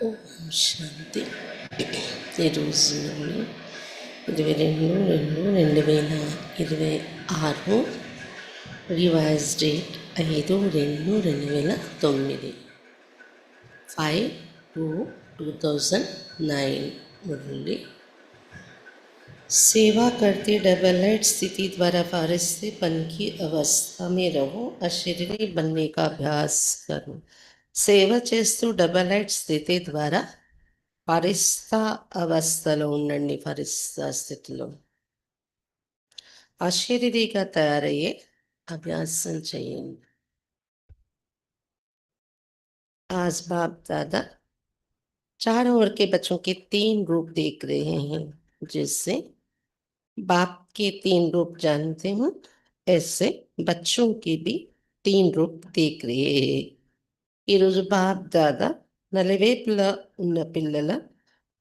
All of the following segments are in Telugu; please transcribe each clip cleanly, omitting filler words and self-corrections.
ఓం శాంతి. ఈరోజు 22/2/2026, రివైజ్ డేట్ 5/2/2009, 5/2/2009 मुरली। सेवा करते डबल लाइट स्थिति द्वारा फारिस्तेपन की अवस्था में रहो, अशरीरी बनने का अभ्यास करो। సేవ చేస్తూ డబల్ లైట్ స్థితి ద్వారా ఫరిస్తా అవస్థలో ఉండండి. ఫరిస్తా స్థితిలో అశరీరిగా తయారయ్యే అభ్యాసం చేయండి. आज बाप दादा चारों ओर के बच्चों के 3 रूप देख रहे हैं। जिससे बाप के 3 रूप जानते हो, ऐसे बच्चों के भी 3 रूप देख रहे हैं। ఈరోజు బాప్ దాదా నలువైపులా ఉన్న పిల్లల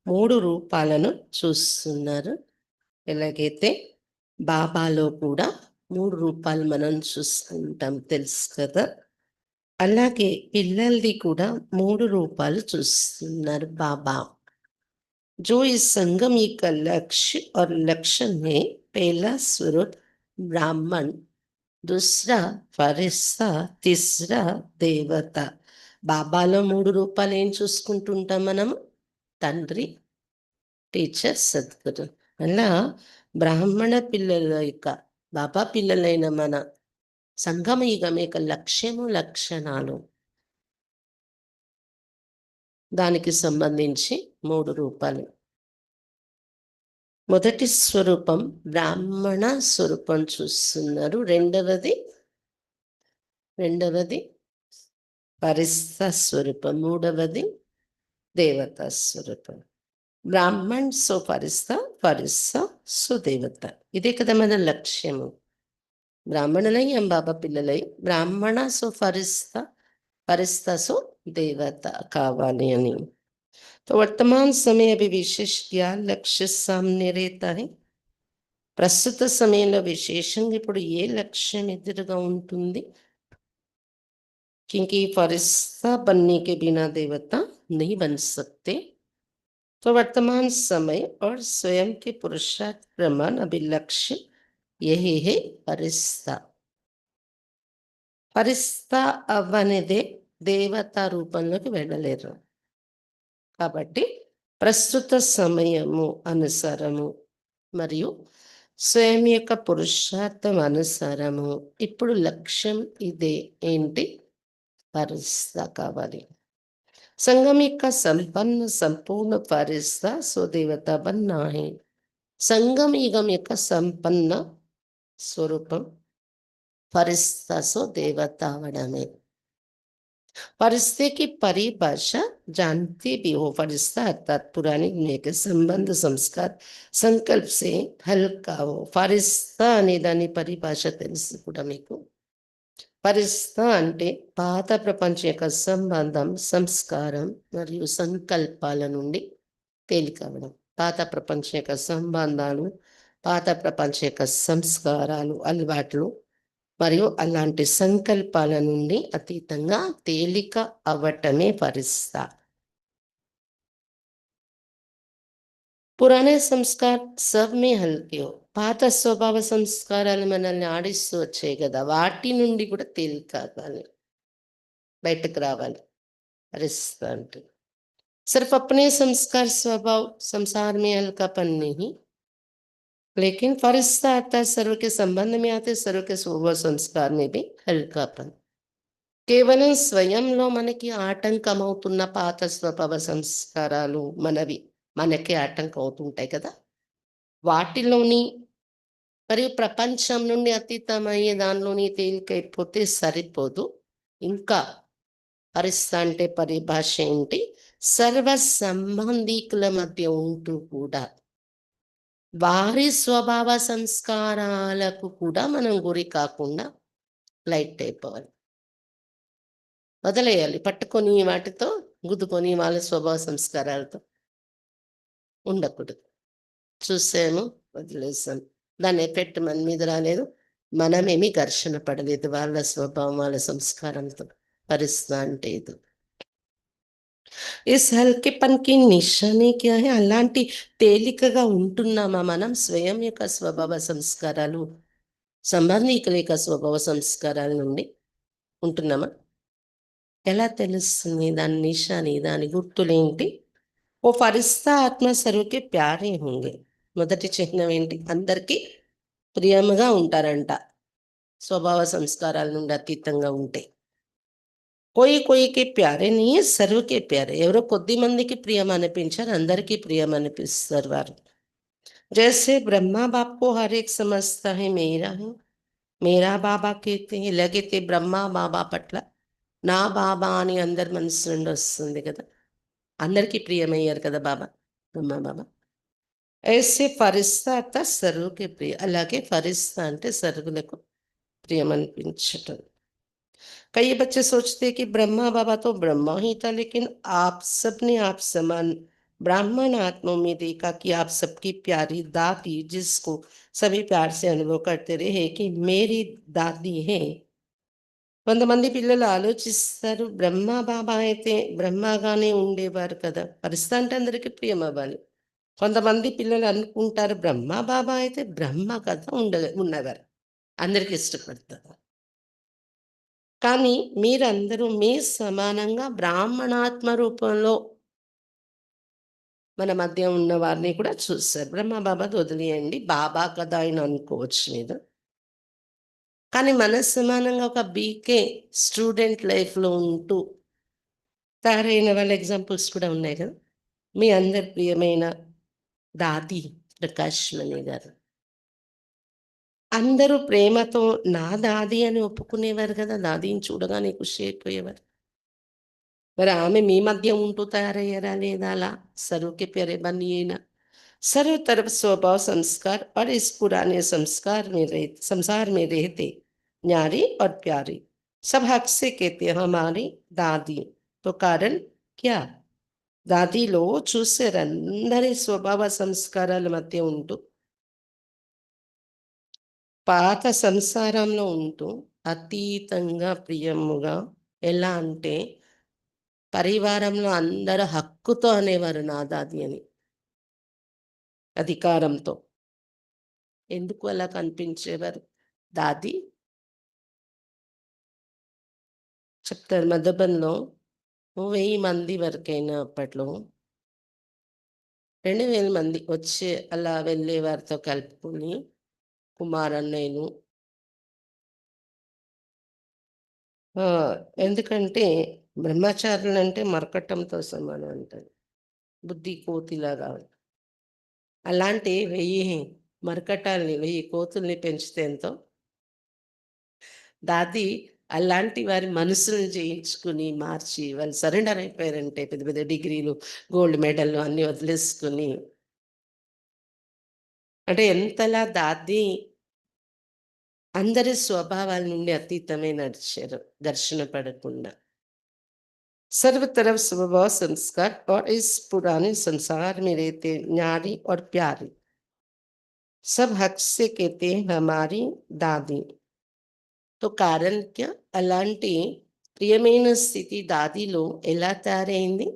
3 రూపాలను చూస్తున్నారు. ఎలాగైతే బాబాలో కూడా 3 రూపాలు మనం చూస్తుంటాం, తెలుసు కదా. అలాగే పిల్లలది కూడా 3 రూపాలు చూస్తున్నారు బాబా. जो इस संगम का लक्ष्य और लक्षण है, पहला स्वरूप ब्राह्मण, दूसरा फरिश्ता, तीसरा देवता. బాబాలో 3 రూపాలు ఏం చూసుకుంటుంటాం మనం? తండ్రి, టీచర్, సద్గురు. అలా బ్రాహ్మణ పిల్లల యొక్క బాబా పిల్లలైన మన సంగమ యుగం యొక్క లక్ష్యము, లక్షణాలు, దానికి సంబంధించి 3 రూపాలు. మొదటి స్వరూపం బ్రాహ్మణ స్వరూపం చూస్తున్నారు. రెండవది పరిస్థ స్వరూపం, మూడవది దేవతా స్వరూపం. బ్రాహ్మణ్ సో పరిస్థ, పరిస్థ సో దేవత. ఇదే కదా మన లక్ష్యము. బ్రాహ్మణులై బాబా పిల్లలై బ్రాహ్మణ సో పరిస్థ, పరిస్థ సో దేవత కావాలి అని. तो वर्तमान समय अभी विशेष क्या लक्ष्य सामने रहता है? ప్రస్తుత సమయంలో విశేషంగా ఇప్పుడు ఏ లక్ష్యం ఎదురుగా ఉంటుంది? क्योंकि फरिश्ता बनने के बिना देवता नहीं बन सकते। तो वर्तमान समय और स्वयं के पुरुषार्थ प्रमाण अभी लक्ष्य यही है, फरिश्ता. ఫరిస్తా అవ్వనిదే దేవతా రూపంలోకి వెళ్ళలేరు. కాబట్టి ప్రస్తుత సమయము అనుసారము మరియు స్వయం యొక్క పురుషార్థం అనుసారము ఇప్పుడు లక్ష్యం ఇదే. ఏంటి? ఫరిస్తా కావాలి. సంగం యొక్క సంపన్న సంపూర్ణ ఫరిస్తా సో దేవత బన్నా హై. సంగం యుగం యొక్క సంపన్న స్వరూపం फरिश्ता सो देवता आवडमे. फरिश्ते की परिभाषा जानते भी हो. फरिश्ता अर्थात पुरानी दुनिया के संबंध, संस्कार, संकल्प से हल्का हो. फरिश्ता अने दानी परिभाषा తెలుసు కూడా మీకు. ఫరిస్తా అంటే పాత ప్రపంచ యొక్క సంబంధం, సంస్కారం మరియు సంకల్పాల నుండి తేలికవడం. పాత ప్రపంచ యొక్క సంబంధాలు, పాత ప్రపంచ యొక్క సంస్కారాలు, అలవాట్లు మరియు అలాంటి సంకల్పాల నుండి అతీతంగా తేలిక అవ్వటమే ఫరిస్తా. పురాణ సంస్కార సబ్ మే హల్కే హో. పాత స్వభావ సంస్కారాలు మనల్ని ఆడిస్తూ వచ్చాయి కదా, వాటి నుండి కూడా తేలిక అవ్వాలి, బయటకు రావాలి ఫరిస్తా అంటే. सिर्फ अपने संस्कार स्वभाव संसार में हल्कापन नहीं, लेकिन फरिश्ता आता है सर्व के संबंध में आते, सर्व के स्वभाव संस्कार में भी हल्कापन. కేవలం స్వయంలో మనకి ఆటంకం అవుతున్న పాత స్వభావ సంస్కారాలు మనకి ఆటంకం అవుతుంటాయి కదా, వాటిలోని మరియు ప్రపంచం నుండి అతీతమయ్యే దానిలోని తేలికైపోతే సరిపోదు. ఇంకా ఫరిస్తా అంటే పరిభాష ఏంటి? సర్వ సంబంధీకుల మధ్య ఉంటూ కూడా వారి స్వభావ సంస్కారాలకు కూడా మనం గురి కాకుండా లైట్ అయిపోవాలి, వదిలేయాలి. పట్టుకొని వాటితో గుద్దుకొని వాళ్ళ స్వభావ సంస్కారాలతో ఉండకూడదు. చూసాము, వదిలేసాం, దాని ఎఫెక్ట్ మన మీద రాలేదు, మనమేమి ఘర్షణ పడలేదు వాళ్ళ స్వభావం, వాళ్ళ సంస్కారంతో. పరిస్థితి అంటే ఇది. ఇస్ హల్కేపన్‌కి నిశాని క్యా హై? అలాంటి తేలికగా ఉంటున్నామా మనం స్వయం యొక్క స్వభావ సంస్కారాలు, సంబంధీకుల యొక్క స్వభావ సంస్కారాల నుండి ఉంటున్నామా? ఎలా తెలుస్తుంది దాని నిశాని, దాని గుర్తులేంటి? ఓ ఫరిస్తా ఆత్మ సర్వకి ప్యారే హోంగే. మొదటి చిహ్నం ఏంటి? అందరికీ ప్రియముగా ఉంటారంట. స్వభావ సంస్కారాల నుండి అతీతంగా ఉంటే. కోయి కోయికి ప్యారే నీ సర్వకే ప్యారే. ఎవరో కొద్ది మందికి ప్రియం అనిపించారు, అందరికీ ప్రియం అనిపిస్తారు వారు. जैसे ब्रह्मा बाप को हर एक समझता है मेरा है, मेरा బాబా कहते हैं. ఎలాగైతే బ్రహ్మ బాబా పట్ల నా బాబా అని అందరి మనసు నుండి వస్తుంది కదా, అందరికీ ప్రియమయ్యారు కదా బాబా, బ్రహ్మ బాబా. ऐसे ఫరిస్తా అర్థ సర్వుకి ప్రియ. అలాగే ఫరిస్తా అంటే సర్వులకు ప్రియం అనిపించటం. कई बच्चे सोचते हैं कि ब्रह्मा बाबा तो ब्रह्मा ही था, लेकिन आप सबने आप समान ब्राह्मण आत्माओं में देखा कि आप सबकी प्यारी दादी, जिसको सभी प्यार से अनुभव करते रहे कि मेरी दादी है. కొంతమంది పిల్లలు ఆలోచిస్తారు బ్రహ్మ బాబా అయితే బ్రహ్మగానే ఉండేవారు కదా, పరిస్థితి అంటే అందరికీ ప్రియం అవ్వాలి. కొంతమంది పిల్లలు అనుకుంటారు బ్రహ్మ బాబా అయితే బ్రహ్మ కదా ఉన్నవారు, అందరికీ ఇష్టపడతారు. కానీ మీరందరూ మీ సమానంగా బ్రాహ్మణాత్మ రూపంలో మన మధ్య ఉన్న వారిని కూడా చూస్తారు. బ్రహ్మ బాబాది వదిలేయండి, బాబా కదా ఆయన అనుకోవచ్చు మీరు. కానీ మన సమానంగా ఒక బీకే స్టూడెంట్ లైఫ్‌లో ఉంటూ తయారైన వాళ్ళ ఎగ్జాంపుల్స్ కూడా ఉన్నాయి కదా. మీ అందరి ప్రియమైన దాది ప్రకాష్ మణి గారు. అందరూ ప్రేమతో నా దాది అని ఒప్పుకునేవారు కదా, దాదీని చూడగానే ఖుషి అయిపోయేవారు. మరి ఆమె మీ మధ్య ఉంటూ తయారయ్యారా లేదా అలా? सर्व के प्यारे बनिए ना. सर्व तरफ स्वभाव संस्कार और इस पुराने संस्कार में रह संसार में रहते न्यारी और प्यारी सब हक से कहते हैं हमारी दादी. तो कारण क्या? దాదిలో చూసారందరి స్వభావ సంస్కారాల మధ్య ఉంటూ, పాత సంసారంలో ఉంటూ, అతీతంగా ప్రియముగా. ఎలా అంటే పరివారంలో అందరూ హక్కుతో అనేవారు నా దాది అని, అధికారంతో. ఎందుకు అలా కనిపించేవారు దాది? చెప్తారు మధుబన్‌లో 1000 మంది వరకైనా అప్పట్లో 2000 మంది వచ్చి అలా వెళ్ళే వారితో కలుపుకొని కుమారన్నయ్యను. ఆ! ఎందుకంటే బ్రహ్మచారులంటే మరకటంతో సమానం అంటారు. బుద్ధి కోతిలాగా. అలాంటి 1000 మరకటాల్ని, 1000 కోతుల్ని పెంచితే ఎంతో, దాది అలాంటి వారి మనసులను జయించుకుని, మార్చి వాళ్ళు సరెండర్ అయిపోయారంటే పెద్ద పెద్ద డిగ్రీలు, గోల్డ్ మెడల్‌లు అన్నీ వదిలేసుకొని. అంటే ఎంతలా దాది అందరి స్వభావాల నుండి అతీతమై నడిచారు, ఘర్షణ పడకుండా. सर्व तरफ स्वभाव संस्कार और इस पुराने संसार में रहते न्यारी और प्यारी सब हक से कहते हैं हमारी दादी. तो कारण क्या? అలాంటి ప్రియమైన స్థితి దాదిలో ఎలా తయారైంది?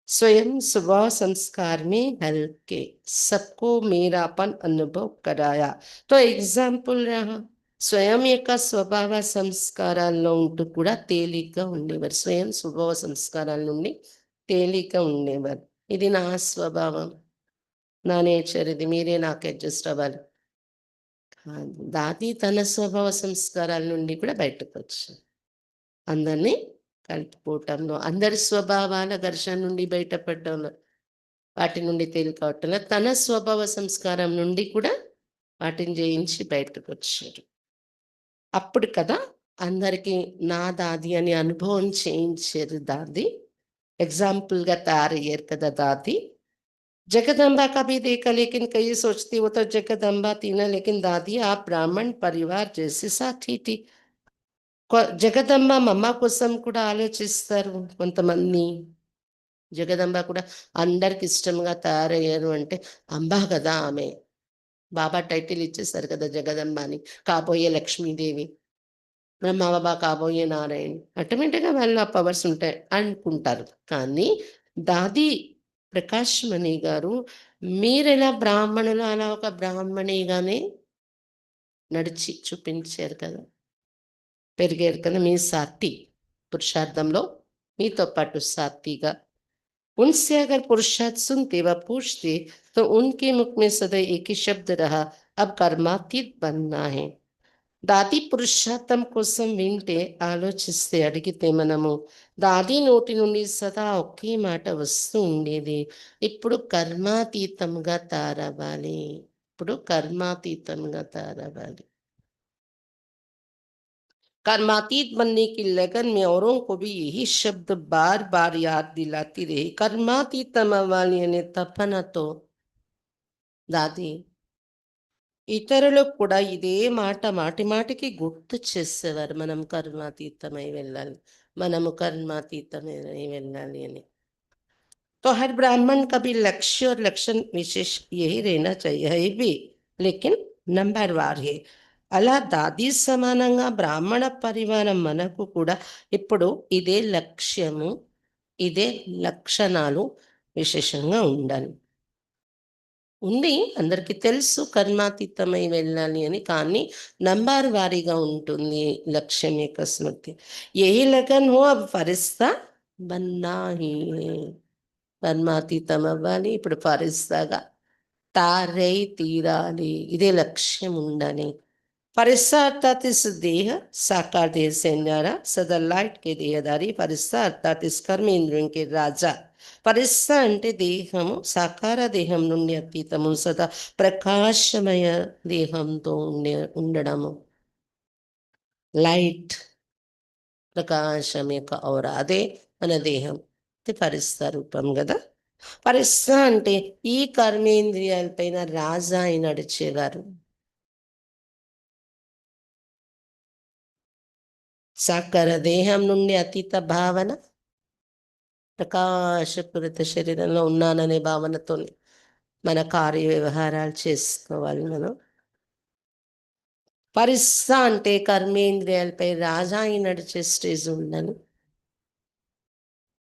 स्वयं स्वभाव संस्कार में हल्के सबको मेरापन अनुभव कराया. तो एग्जाम्पल रहा. స్వయం యొక్క స్వభావ సంస్కారాల్లో ఉంటూ కూడా తేలిగ్గా ఉండేవారు. స్వయం స్వభావ సంస్కారాల నుండి తేలిగ్గా ఉండేవారు. ఇది నా స్వభావం, నా నేచర్ ఇది, మీరే నాకు అడ్జస్ట్ అవ్వాలి కాదు. దాది తన స్వభావ సంస్కారాల నుండి కూడా బయటకొచ్చారు. అందరినీ కలుపుకోవటంలో, అందరి స్వభావాల ఘర్షణ నుండి బయటపడడంలో, వాటి నుండి తేలికవటంలో, తన స్వభావ సంస్కారం నుండి కూడా వాటిని జయించి బయటకొచ్చారు. అప్పుడు కదా అందరికీ నా దాది అని అనుభవం చేయించారు దాది. ఎగ్జాంపుల్‌గా తయారయ్యారు కదా దాది. जगदम्बा का भी देखा, लेकिन कई सोचती वो तो जगदम्बा थी ना, लेकिन दादी आप ब्राह्मण परिवार जैसे साथी थी. జగదంబ మమ్మ కోసం కూడా ఆలోచిస్తారు కొంతమంది. జగదంబ కూడా అందరికి ఇష్టంగా తయారయ్యారు అంటే అంబ కదా ఆమె. బాబా టైటిల్ ఇచ్చేసారు కదా జగదంబ అని, కాబోయే లక్ష్మీదేవి. బ్రహ్మబాబా కాబోయే నారాయణ ఆటోమేటిక్గా వాళ్ళు ఆ పవర్స్ ఉంటాయి అనుకుంటారు. కానీ దాది ప్రకాష్ మణి గారు మీరెలా బ్రాహ్మణులు అలా ఒక బ్రాహ్మణిగానే నడిచి చూపించారు కదా! పెరిగారు కదా! మీ సాతి పురుషార్థంలో మీతో పాటు సాత్విగా उनसे अगर पुरुषार्थ सुनते व पूछते तो उनके मुख में सदा एक ही शब्द रहा, अब कर्मातीत बनना है. దాది పురుషార్థం కోసం వింటే ఆలోచిస్తే అడిగితే మనము దాది నోటి నుండి సదా ఒకే మాట వస్తూ ఉండేది. ఇప్పుడు కర్మాతీతంగా తారవ్వాలి. ఇప్పుడు కర్మాతీతంగా తారవ్వాలి. कर्मातीत बनने की लगन में औरों को भी यही शब्द बार बार याद दिलाती रही. कर्मातीతం అవ్వాలి అనే తపనతో దాది ఇతరులకు కూడా ఇదే మాట మాటి మాటికి గుర్తు చేసేవారు. మనం కర్మాతీతమై వెళ్ళాలి, మనము కర్మాతీతమై వెళ్ళాలి అని. तो हर ब्राह्मण का भी लक्ष्य और लक्षण विशेष यही रहना चाहिए है भी, लेकिन నంబర్ వార్ है. అలా దాది సమానంగా బ్రాహ్మణ పరివారం మనకు కూడా ఇప్పుడు ఇదే లక్ష్యము, ఇదే లక్షణాలు విశేషంగా ఉండాలి. ఉంది, అందరికీ తెలుసు కర్మాతీతమై వెళ్ళాలి అని. కానీ నంబర్ వారీగా ఉంటుంది లక్ష్యం యొక్క స్మృతి. యహీ లగన్ హో అబ్ ఫరిస్తా బన్నా హీ హై. కర్మాతీతం అవ్వాలి, ఇప్పుడు ఫరిస్తాగా తారై తీరాలి, ఇదే లక్ష్యం ఉండాలి. फरिश्ता अर्थात इस देह साकार देह से न्यारा सदा लाइट के देहधारी फरिश्ता अर्थात इस कर्म इंद्रियों के राजा. ఫరిస్తా అంటే దేహము సాకార దేహం నుండి అతీతము సదా ప్రకాశమయ దేహంతో ఉండడము. లైట్, ప్రకాశం యొక్క ఔరా అదే మన దేహం. ఇది ఫరిస్తా రూపం కదా. ఫరిస్తా అంటే ఈ కర్మేంద్రియాలపైన రాజా అయి నడిచేవారు. సాకార దేహం నుండి అతీత భావన, ప్రకాశపూరిత శరీరంలో ఉన్నాననే భావనతో మన కార్య వ్యవహారాలు చేసుకోవాలి మనం. పరిస్సా అంటే కర్మేంద్రియాలపై రాజా అయి నడిచే స్టేజ్ ఉందని.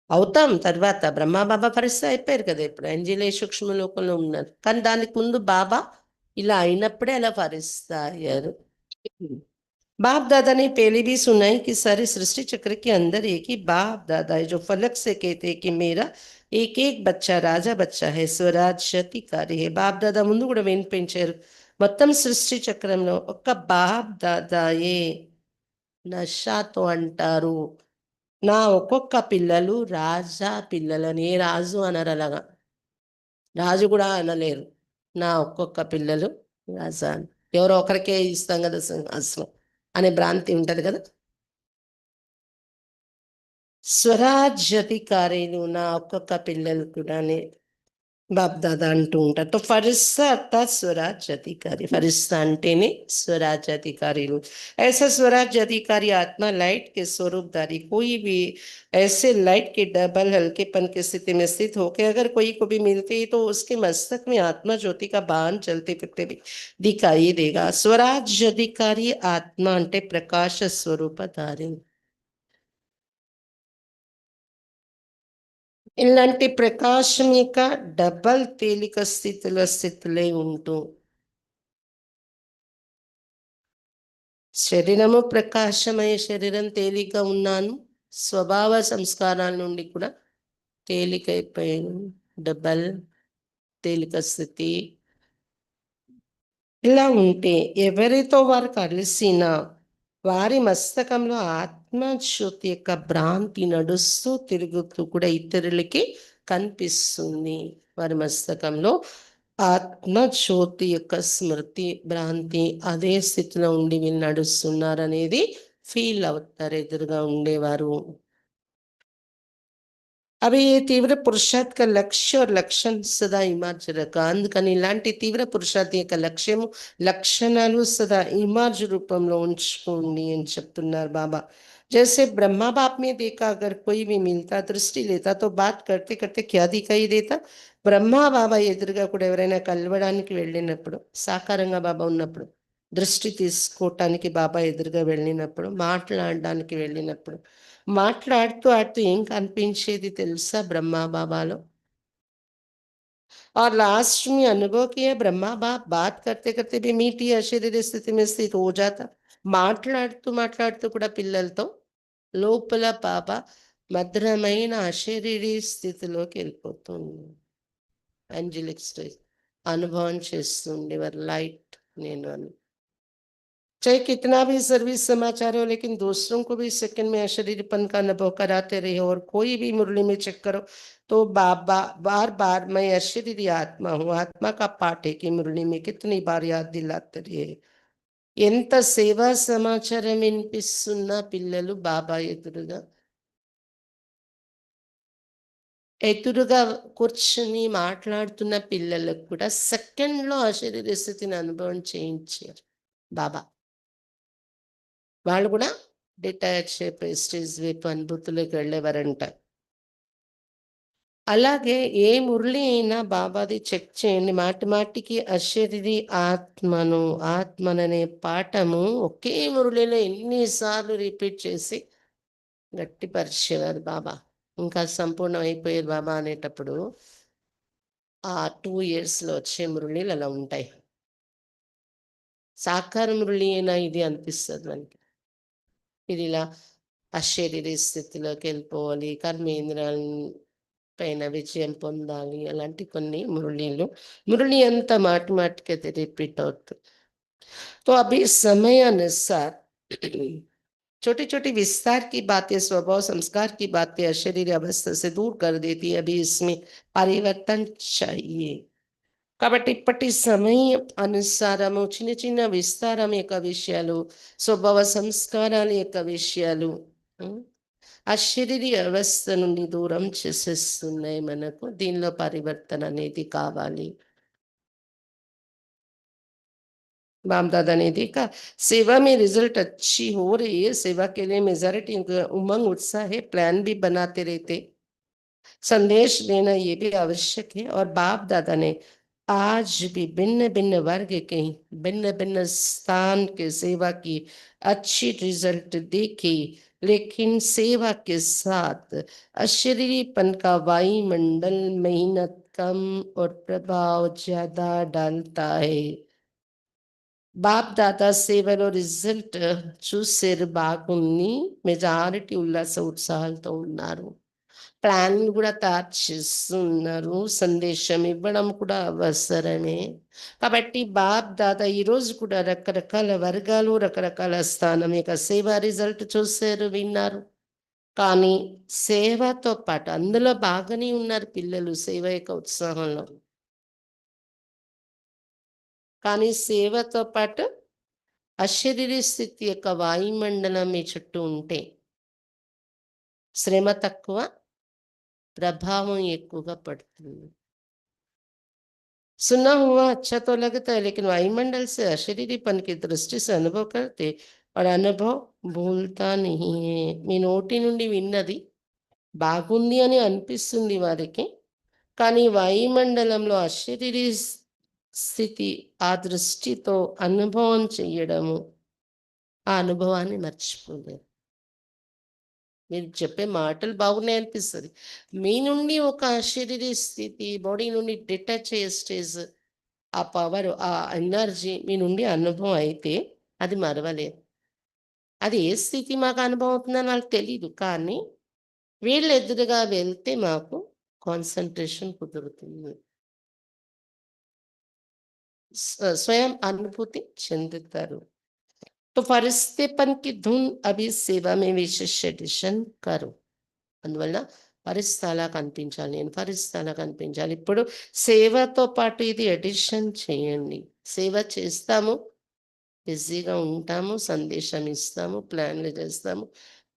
అవుతాం తర్వాత. బ్రహ్మబాబా పరిస్సా అయిపోయారు కదా, ఇప్పుడు అంజలే సూక్ష్మ లోకంలో ఉన్నారు. కానీ దానికి ముందు బాబా ఇలా అయినప్పుడే అలా పరిస్తా అయ్యారు. बाप दादा ने पहले भी सुना है कि सारे सृष्टि चक्र के अंदर एक ही बाप दादा है जो फलक से कहते हैं कि मेरा एक एक बच्चा राजा बच्चा है, స్వరాజ్యాధికారి है. బాప్ దాదా ముందు కూడా వినిపించారు, మొత్తం సృష్టి చక్రంలో ఒక్క బాప్ దాదాయే నషాతో అంటారు, నా ఒక్కొక్క పిల్లలు రాజా పిల్లలని. ఏ రాజు అనరు అలాగా, రాజు కూడా అనలేరు. నా ఒక్కొక్క పిల్లలు రాజా అని. ఎవరో ఒకరికే ఇస్తాం కదా సింహాసనం అనే భ్రాంతి ఉంటుంది కదా. స్వరాజ్యాధికారులు నా ఒక్కొక్క పిల్లలు కూడా బాప్ దాదా అంటూ ఉంటారు. तो फरिश्ता अर्थात स्वराज अधिकारी. फरिश्ता अंटेने स्वराज अधिकारीలు. ऐसा स्वराज अधिकारी आत्मा लाइट के स्वरूपधारी कोई भी ऐसे लाइट के डबल हल्केपन की स्थिति में स्थित होकर अगर कोई को भी मिलते ही तो उसके मस्तक में आत्मा ज्योति का बाण चलते फिरते भी दिखाई देगा. स्वराज अधिकारी आत्मा అంటే ప్రకాశ స్వరూపధారి. ఇలాంటి ప్రకాశం యొక్క డబల్ తేలిక స్థితిలో ఉంటూ శరీరము ప్రకాశమయ శరీరం తేలిక ఉన్నాను, స్వభావ సంస్కారాల నుండి కూడా తేలికైపోయాను. డబల్ తేలిక స్థితి. ఇలా ఉంటే ఎవరితో వారు కలిసినా వారి మస్తకంలో ఆత్మజ్యోతి యొక్క భ్రాంతి నడుస్తూ తిరుగుతూ కూడా ఇతరులకి కనిపిస్తుంది. వారి మస్తకంలో ఆత్మజ్యోతి యొక్క స్మృతి భ్రాంతి అదే స్థితిలో ఉండి వీళ్ళు నడుస్తున్నారనేది ఫీల్ అవుతారు ఎదురుగా ఉండేవారు. అవి తీవ్ర పురుషార్థ का लक्ष्य और लक्षण सदा इमर्ज रखा. అందుకని ఇలాంటి తీవ్ర పురుషార్థ యొక్క లక్ష్యము లక్షణాలు సదా ఇమర్జ్ రూపంలో ఉంచుకోండి అని చెప్తున్నారు బాబా. जैसे ब्रह्मा बाप में देखा अगर कोई भी मिलता दृष्टि लेता तो बात करते करते क्या दिखाई देता. బ్రహ్మా బాబా ఎదురుగా కూడా ఎవరైనా కలవడానికి వెళ్ళినప్పుడు సాకారంగా బాబా ఉన్నప్పుడు దృష్టి తీసుకోవటానికి బాబా ఎదురుగా వెళ్ళినప్పుడు, మాట్లాడడానికి వెళ్ళినప్పుడు, మాట్లాడుతూ ఆడుతూ ఏం కనిపించేది తెలుసా ब्रह्मा बाबाలో? और लास्ट में अनुभव किया ब्रह्मा बाप बात करते-करते भी मीठी अशरीरी स्थिति में स्थित हो जाता. మాట్లాడుతూ మాట్లాడుతూ కూడా పిల్లలతో లోపల పాప మధురమైన అశరీరీ స్థితిలోకి వెళ్ళిపోతుంది. యాంజెలిక్ స్టేజ్ అనుభవం చేస్తుండేవారు లైట్ నేను అని. चाहे कितना भी सर्विस समाचार हो लेकिन दूसरों को भी सेकंड में अशरीरपन का अनुभव कराते रहे और कोई भी मुरली में चेक करो तो बाबा बार बार मैं अशरीरी आत्मा हूँ आत्मा का पाठ है कि मुरली में कितनी बार याद दिलाते रहे ఎంత సేవా సమాచారం వినిపిస్తున్న పిల్లలు బాబా ఎదురుగా కూర్చుని మాట్లాడుతున్న పిల్లలకు కూడా సెకండ్లో అశరీర స్థితిని అనుభవం చేయించారు బాబా వాళ్ళు కూడా డిటాచ్ అయిపోయి స్టేజ్ వైపు అనుభూతిలోకి వెళ్ళేవారంట. అలాగే ఏ మురళి అయినా బాబాది చెక్ చేయండి. మాటి మాటికి అశరీరి ఆత్మను, ఆత్మననే పాఠము ఒకే మురళిలో ఎన్ని సార్లు రిపీట్ చేసి గట్టిపరిచేవారు బాబా. ఇంకా సంపూర్ణం అయిపోయేది బాబా అనేటప్పుడు ఆ 2 ఇయర్స్‌లో వచ్చే మురళిలు అలా ఉంటాయి. సాకార మురళి అయినా ఇది అనిపిస్తది మనకి. ఇదిలా అశరీరి స్థితిలోకెళ్ళిపోవాలి. కర్మేంద్రియాల పైన విజయం పొందాలి. అలాంటి కొన్ని మురళీలు. మురళి అంతా మాటి మాటికి అది రిపీట్ అవుతుంది. तो अभी समय अनुसार छोटी-छोटी विस्तार की बातें, स्वभाव संस्कार की बातें अशरीरी अवस्था से दूर कर देती है. अभी इसमें परिवर्तन चाहिए. కాబట్టి ఇప్పటి సమయం అనుసారము చిన్న చిన్న విస్తారం యొక్క విషయాలు, స్వభావ సంస్కారాల యొక్క విషయాలు ఆ శరీరీ అవస్థ నుండి దూరం చేసేస్తున్నాయి మనకు. దీనిలో పరివర్తన అనేది కావాలి. बाप-दादा ने देखा सेवा में रिजल्ट अच्छी हो रही है, सेवा के लिए मेजॉरिटी उमंग उत्साह है, प्लान भी बनाते रहते, संदेश देना ये भी आवश्यक है और बाप दादा ने आज भी भिन्न भिन्न वर्ग के भिन्न भिन्न स्थान के सेवा की अच्छी रिजल्ट देखी लेकिन सेवा के साथ अशरीरीपन का वायुमंडल मेहनत कम और प्रभाव ज्यादा डालता है बाप दादा సేవలో రిజల్ట్ చూసారు బాగుంది మెజారిటీ ఉల్లాస ఉత్సాహాలతో ఉన్నారు ప్లాన్లు కూడా తయారు చేస్తున్నారు సందేశం ఇవ్వడం కూడా అవసరమే కాబట్టి బాప్ దాదా ఈరోజు కూడా రకరకాల వర్గాలు రకరకాల స్థానం యొక్క సేవా రిజల్ట్ చూశారు విన్నారు కానీ సేవతో పాటు అందులో బాగానే ఉన్నారు పిల్లలు సేవ యొక్క ఉత్సాహంలో కానీ సేవతో పాటు అశరీరి స్థితి యొక్క వాయుమండలం మీ చుట్టూ ఉంటే శ్రమ తక్కువ प्रभाव ఎక్కువగా పడుతుంది सुना हुआ अच्छा तो लगता है लेकिन वायुमंडल से अशरीरीपन की दृष्टि से अनुभव करते और अनुभव भूलता नहीं है మీ నోటి నుండి విన్నది బాగుంది అని అనిపిస్తుంది వారికి కానీ వాయుమండలంలో అశరీరీ స్థితి ఆ దృష్టితో అనుభవం చేయడము ఆ అనుభవాన్ని మర్చిపోలేరు మీరు చెప్పే మాటలు బాగున్నాయి అనిపిస్తది. మీ నుండి ఒక శరీరీ స్థితి, బాడీ నుండి డిటాచ్ అయ్యే స్టేజ్, ఆ పవర్, ఆ ఎనర్జీ మీ నుండి అనుభవం అయితే అది మరవలేరు. అది ఏ స్థితి మాకు అనుభవం అవుతుందని వాళ్ళకి తెలీదు. కానీ వీళ్ళు ఎదురుగా వెళ్తే మాకు కాన్సంట్రేషన్ కుదురుతుంది. స్వయం అనుభూతి చెందుతారు. तो फरिश्तेपन की धुन अभी सेवा में विशेष एडिशन करो అందువల్ల ఫరిస్తాలా కనిపించాలి నేను ఫరిస్తాలా కనిపించాలి ఇప్పుడు సేవతో పాటు ఇది ఎడిషన్ చేయండి సేవ చేస్తాము బిజీగా ఉంటాము సందేశం ఇస్తాము ప్లాన్లు చేస్తాము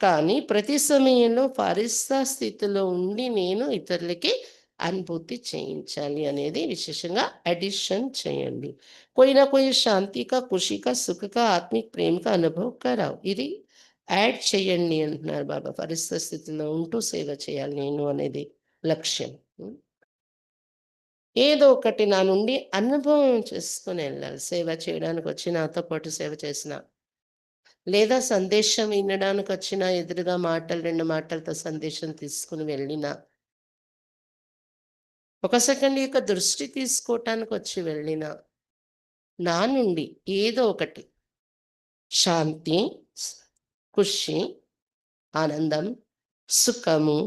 కానీ ప్రతి సమయంలో ఫరిస్తా స్థితిలో ఉండి నేను ఇతరులకి అనుభూతి చేయించాలి అనేది విశేషంగా ఎడిషన్ చేయండి कोई ना कोई शांति का खुशी का सुख का आत्मिक प्रेम का अनुभव कराओ ఇది యాడ్ చేయండి అంటున్నారు బాబా పరిస్థితి స్థితిలో ఉంటూ సేవ చేయాలి నేను అనేది లక్ష్యం ఏదో ఒకటి నా నుండి అనుభవం చేసుకొని వెళ్ళాలి. సేవ చేయడానికొచ్చి నాతో పాటు సేవ చేసిన, లేదా సందేశం వినడానికొచ్చిన ఎదురుగా మాటలు 2 మాటలతో సందేశం తీసుకొని వెళ్ళినా, ఒక సెకండ్ యొక్క దృష్టి తీసుకోవటానికొచ్చి వెళ్ళినా, నా నుండి ఏదో ఒకటి శాంతి, స్ ఖుషి, ఆనందం, సుఖము,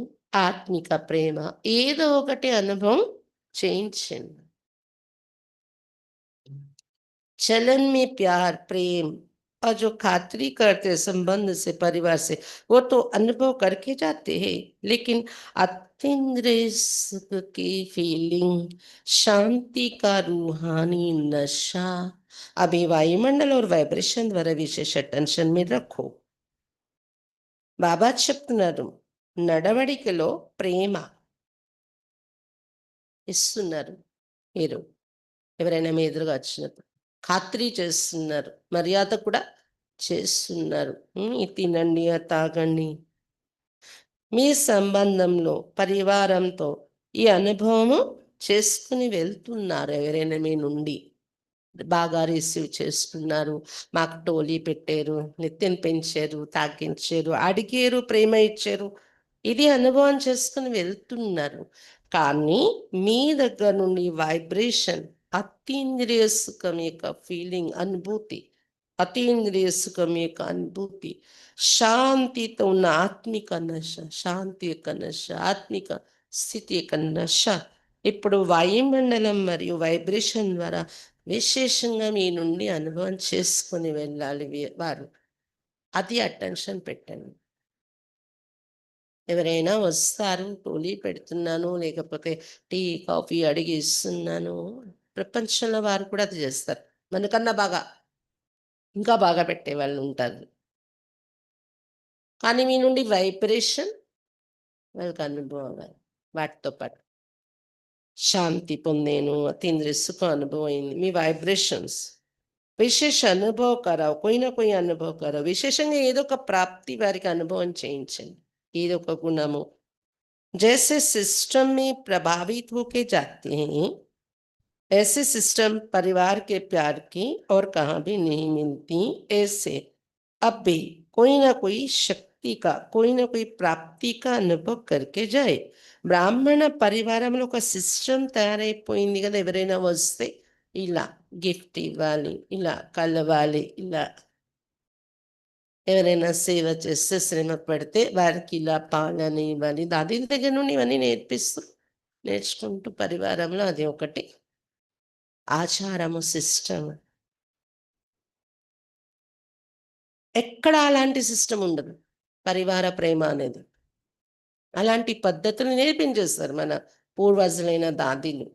ఆత్మిక ప్రేమ ఏదో ఒకటి అనుభవం చేయించండి. चलन में प्यार, प्रेम और जो खातिरी करते हैं संबंध से, परिवार से, वो तो अनुभव करके जाते हैं। लेकिन अतीन्द्रिय सुख की फीलिंग, शांति का रूहानी नशा, अभी वायुमंडल और వైబ్రేషన్ ద్వారా విశేష టెన్షన్ మీద రఖో. బాబా చెప్తున్నారు, నడవడికలో ప్రేమ ఇస్తున్నారు మీరు. ఎవరైనా మీ ఎదురుగా వచ్చినప్పుడు ఖాత్రీ చేస్తున్నారు, మర్యాద కూడా చేస్తున్నారు. ఇది తినండి, అది తాగండి. మీ సంబంధంలో పరివారంతో ఈ అనుభవము చేసుకుని వెళ్తున్నారు. ఎవరైనా మీ నుండి బాగా రిసీవ్ చేసుకున్నారు, మాకు టోలీ పెట్టారు, నెత్తిన పెంచారు, తాకించారు, అడిగారు, ప్రేమ ఇచ్చారు, ఇది అనుభవం చేసుకుని వెళ్తున్నారు. కానీ మీ దగ్గర నుండి వైబ్రేషన్, అతీంద్రియ సుఖం యొక్క ఫీలింగ్, అనుభూతి, అతీంద్రియ సుఖం యొక్క అనుభూతి, శాంతితో ఉన్న ఆత్మిక నశ, శాంతి యొక్క నశ, ఆత్మిక స్థితి యొక్క నశ ఇప్పుడు వాయుమండలం మరియు వైబ్రేషన్ ద్వారా విశేషంగా మీ నుండి అనుభవం చేసుకొని వెళ్ళాలి వారు. అది అటెన్షన్ పెట్టండి. ఎవరైనా వస్తారు, టోలీ పెడుతున్నాను, లేకపోతే టీ, కాఫీ అడిగి ఇస్తున్నాను. ప్రపంచంలో వారు కూడా అది చేస్తారు. మనకన్నా బాగా, ఇంకా బాగా పెట్టేవాళ్ళు ఉంటారు. కానీ మీ నుండి వైబ్రేషన్ వాళ్ళకి అనుభవం అవ్వాలి. వాటితో పాటు శాంతి పొందాను, అతీంద్రియ సుఖం అనుభవం అయింది. మీ వైబ్రేషన్స్ విశేష अनुभव कराओ, कोई ना कोई अनुभव करो. విశేషంగా ఏదో ఒక ప్రాప్తి వారికి అనుభవం చేయించండి. ఏదో ఒక గుణము. जैसे सिस्टम में प्रभावित होके जाते हैं, ऐसे सिस्टम परिवार के प्यार की और कहाँ भी नहीं मिलती। ऐसे अब भी कोई ना कोई शक्ति का, कोई ना कोई प्राप्ति का अनुभव करके जाए. బ్రాహ్మణ పరివారంలో ఒక సిస్టమ్ తయారైపోయింది కదా. ఎవరైనా వస్తే ఇలా గిఫ్ట్ ఇవ్వాలి, ఇలా కలవాలి, ఇలా ఎవరైనా సేవ చేస్తే, శ్రమ పడితే వారికి ఇలా పాలన ఇవ్వాలి. దాది దగ్గర నుండి ఇవన్నీ నేర్చుకుంటూ పరివారంలో అది ఒకటి ఆచారము, సిస్టమ్. ఎక్కడ అలాంటి సిస్టమ్ ఉండదు. పరివార ప్రేమ అనేది అలాంటి పద్ధతులు నేర్పించేస్తారు మన పూర్వజులైన దాదీలు.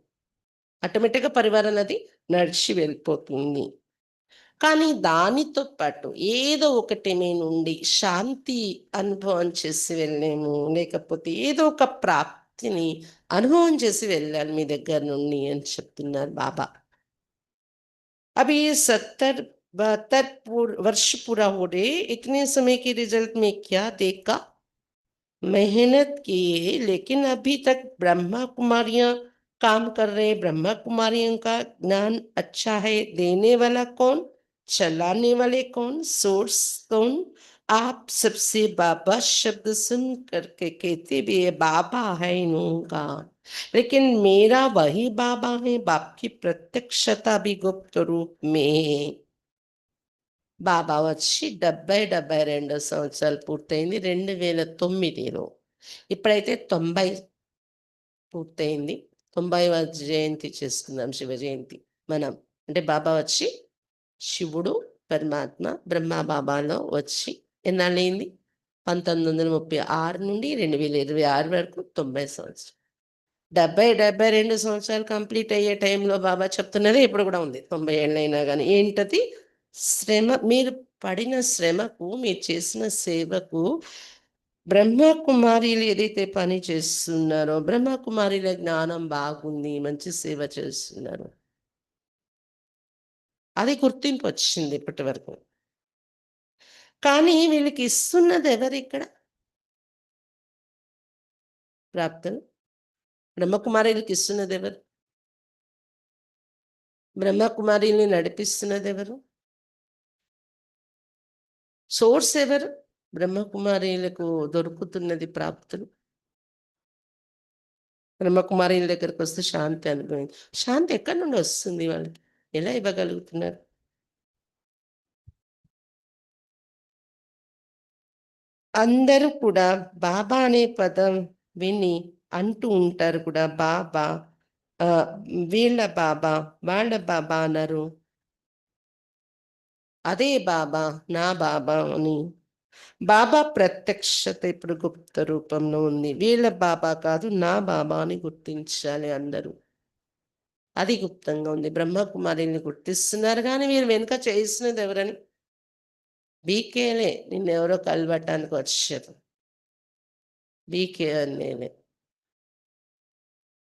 ఆటోమేటిక్‌గా పరివారం అది నడిచి వెళ్ళిపోతుంది. కానీ దానితో పాటు ఏదో ఒకటి మీ నుండి శాంతి అనుభవం చేసి వెళ్ళాము, లేకపోతే ఏదో ఒక ప్రాప్తిని అనుభవం చేసి వెళ్ళాలి మీ దగ్గర నుండి అని చెప్తున్నారు బాబా. अभी 70-72 वर्ष पूरा हो रहे, इतने समय के रिजल्ट में क्या देखा? मेहनत किए, लेकिन अभी तक ब्रह्मा कुमारियां काम कर रहे। ब्रह्मा कुमारियों का ज्ञान अच्छा है, देने वाला कौन, चलाने वाले कौन, सोर्स कौन? आप सबसे बाबा शब्द सुन करके कहते भी है बाबा है इनका, लेकिन मेरा वही बाबा है, बाप की प्रत्यक्षता भी गुप्त रूप में है. బాబా వచ్చి 72 సంవత్సరాలు పూర్తయింది 2009లో. ఇప్పుడైతే 90 పూర్తయింది. 90వ జయంతి చేసుకుందాం, శివ జయంతి మనం. అంటే బాబా వచ్చి శివుడు పరమాత్మ బ్రహ్మ బాబాలో వచ్చి ఎన్నాళ్ళయింది? 1936 నుండి 2026 వరకు 90 సంవత్సరాలు. 72 సంవత్సరాలు కంప్లీట్ అయ్యే టైంలో బాబా చెప్తున్నదే ఇప్పుడు కూడా ఉంది. 90 ఏళ్ళైనా గానీ. ఏంటది? శ్రమ, మీరు పడిన శ్రమకు, మీరు చేసిన సేవకు బ్రహ్మకుమారీలు ఏదైతే పని చేస్తున్నారో, బ్రహ్మకుమారీల జ్ఞానం బాగుంది, మంచి సేవ చేస్తున్నారు. అది గుర్తింపు వచ్చింది ఇప్పటి వరకు. కానీ వీళ్ళకి ఇస్తున్నది ఎవరిక్కడ? ప్రాప్తులు. బ్రహ్మకుమారీలకి ఇస్తున్నది ఎవరు? బ్రహ్మకుమారిల్ని నడిపిస్తున్నదెవరు? సోర్స్ ఎవరు? బ్రహ్మకుమారీలకు దొరుకుతున్నది ప్రాప్తులు. బ్రహ్మకుమారీల దగ్గరకొస్తే శాంతి అనుభవించి శాంతి ఎక్కడి నుండి వస్తుంది వాళ్ళకి? ఎలా ఇవ్వగలుగుతున్నారు? అందరూ కూడా బాబా అనే పదం విని అంటూ ఉంటారు కూడా బాబా, ఆహ్, వీళ్ళ బాబా, వాళ్ళ బాబా అనరు. అదే బాబా, నా బాబా అని. బాబా ప్రత్యక్షత ఇప్పుడు గుప్త రూపంలో ఉంది. వీళ్ళ బాబా కాదు, నా బాబా అని గుర్తించాలి అందరూ. అది గుప్తంగా ఉంది. బ్రహ్మకుమారిల్ని గుర్తిస్తున్నారు గానీ, వీరు వెనుక చేసినదెవరని? బీకేలే నిన్నెవరో కలవటానికి వచ్చారు. బీకే అన్నేలే.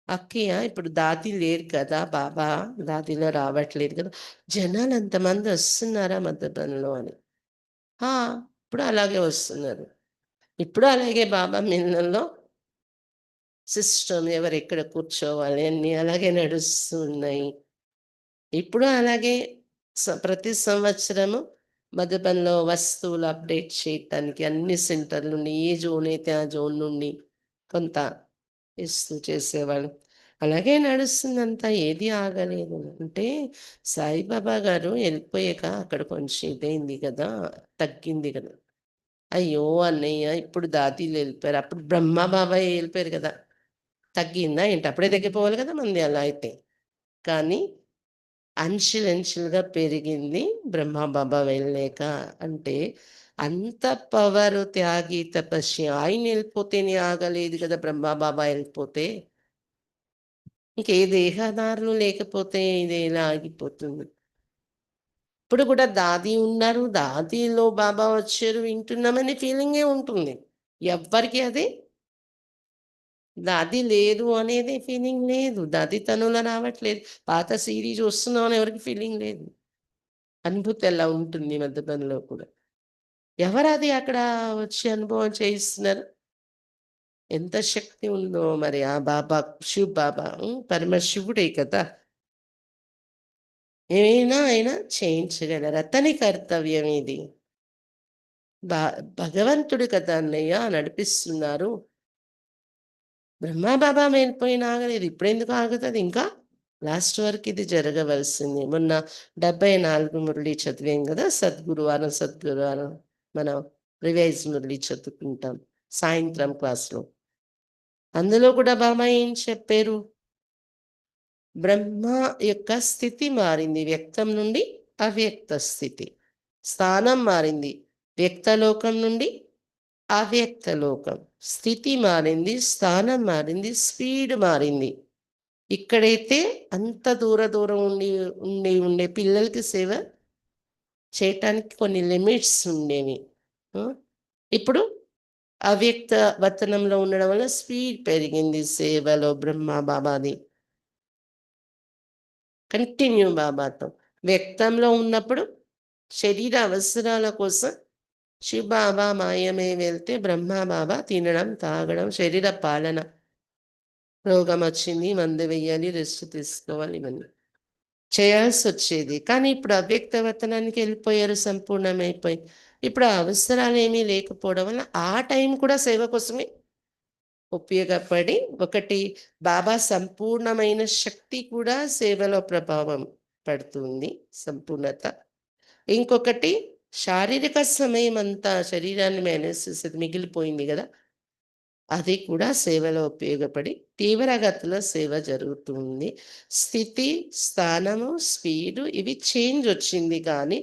అక్కయ్య ఇప్పుడు దాది లేరు కదా! బాబా దాదిలో రావట్లేదు కదా! జనాలు అంతమంది వస్తున్నారా మధుబన్‌లో అని. ఆ! ఇప్పుడు అలాగే వస్తున్నారు. ఇప్పుడు అలాగే బాబా మిలనంలో సిస్టమ్ ఎవరెక్కడ కూర్చోవాలి అన్నీ అలాగే నడుస్తూ ఉన్నాయి. ఇప్పుడు అలాగే ప్రతి సంవత్సరము మధుబన్‌లో వస్తువులు అప్‌డేట్ చేయటానికి అన్ని సెంటర్‌ల నుండి ఏ జోన్ అయితే ఆ జోన్ నుండి కొంత ఇస్తూ చేసేవాళ్ళు. అలాగే నడుస్తుందంతా ఏది ఆగలేదు. అంటే సాయిబాబా గారు ఎళ్ళిపోయాక అక్కడ కొంచెం ఇదైంది గదా! తగ్గింది గదా! అయ్యో! అన్నయ్య ఇప్పుడు దాదీలు ఎళ్ళిపోయారు. అప్పుడు బ్రహ్మ బాబాయ్ ఎళ్ళిపోయారు గదా! తగ్గిందా ఏంటి? అప్పుడే తగ్గిపోవాలి గదా! మనది అలా అయితే. కానీ అంచెలంచెలుగా పెరిగింది బ్రహ్మబాబా వెళ్ళాక. అంటే అంత పవరు త్యాగి, తపస్వి ఆయనెళ్ళిపోతేనే ఆగలేదు గదా! బ్రహ్మబాబా ఎళ్ళిపోతే. ఇంకే దేహదారులు లేకపోతే ఇదెలా ఆగిపోతుంది? ఇప్పుడు గూడా దాది ఉన్నారు. దాదిలో బాబా వచ్చారు వింటున్నామనే ఫీలింగే ఉంటుంది. ఎవ్వరికీ అది దాది లేదు అనేది ఫీలింగ్ లేదు. దాది తనులో రావట్లేదు. పాత సీడీ చూస్తున్నాం అని ఎవరికీ ఫీలింగ్ లేదు. అనుభూతి అలా ఉంటుంది మద్యపంలో కూడా. ఎవరది అక్కడ వచ్చి అనుభవం చేయిస్తున్నారు? ఎంత శక్తి ఉందో మరి ఆ బాబా, శివ్ బాబా. పరమశివుడే కదా! ఏమైనా ఆయన చేయించగలరు. అతని కర్తవ్యం ఇది. బా భగవంతుడు కదా అన్నయ్య నడిపిస్తున్నారు. బ్రహ్మ బాబా వెళ్ళిపోయినా ఆగలేదు. ఇప్పుడెందుకు ఆగుతది ఇంకా? లాస్ట్ వరకు ఇది జరగవలసింది. మొన్న 74 మురళి చదివాం గదా! సద్గురువారం, సద్గురువారం మనం రివైజ్ మురళి చదువుకుంటాం సాయంత్రం క్లాస్‌లో. అందులో కూడా బాబా ఏం చెప్పారు? బ్రహ్మ యొక్క స్థితి మారింది. వ్యక్తం నుండి అవ్యక్త స్థితి. స్థానం మారింది. వ్యక్తలోకం నుండి అవ్యక్తలోకం. స్థితి మారింది, స్థానం మారింది, స్పీడ్ మారింది. ఇక్కడైతే అంత దూరం ఉండే పిల్లలకి సేవ చేయటానికి కొన్ని లిమిట్స్ ఉండేవి. ఆ! ఇప్పుడు అవ్యక్త వతనంలో ఉండడం వల్ల స్పీడ్ పెరిగింది సేవలో బ్రహ్మ బాబాది. కంటిన్యూ బాబాతో. వ్యక్తంలో ఉన్నప్పుడు శరీర అవసరాల కోసం శివ్ బాబా మాయమై వెళ్తే బ్రహ్మ బాబా తినడం, తాగడం, శరీర పాలన. రోగమొచ్చింది మందు వెయ్యాలి, రెస్ట్ తీసుకోవాలి ఇవన్నీ. చేయాల్సొచ్చేది. కానీ ఇప్పుడు అవ్యక్తవతనానికి ఎళ్ళిపోయారు సంపూర్ణమైపోయి. ఇప్పుడు ఆ అవసరాలేమీ లేకపోవడం వల్ల ఆ టైం కూడా సేవ కోసమే ఉపయోగపడి ఒకటి బాబా సంపూర్ణమైన శక్తి కూడా సేవలో ప్రభావం పడుతుంది. సంపూర్ణత. ఇంకొకటి శారీరక సమయమంతా శరీరాన్ని మేనేజ్ చేసేది మిగిలిపోయింది గదా! అది కూడా సేవలో ఉపయోగపడి తీవ్రగతిలో సేవ జరుగుతుంది. స్థితి, స్థానము, స్పీడు ఇవి చేంజొచ్చింది కానీ,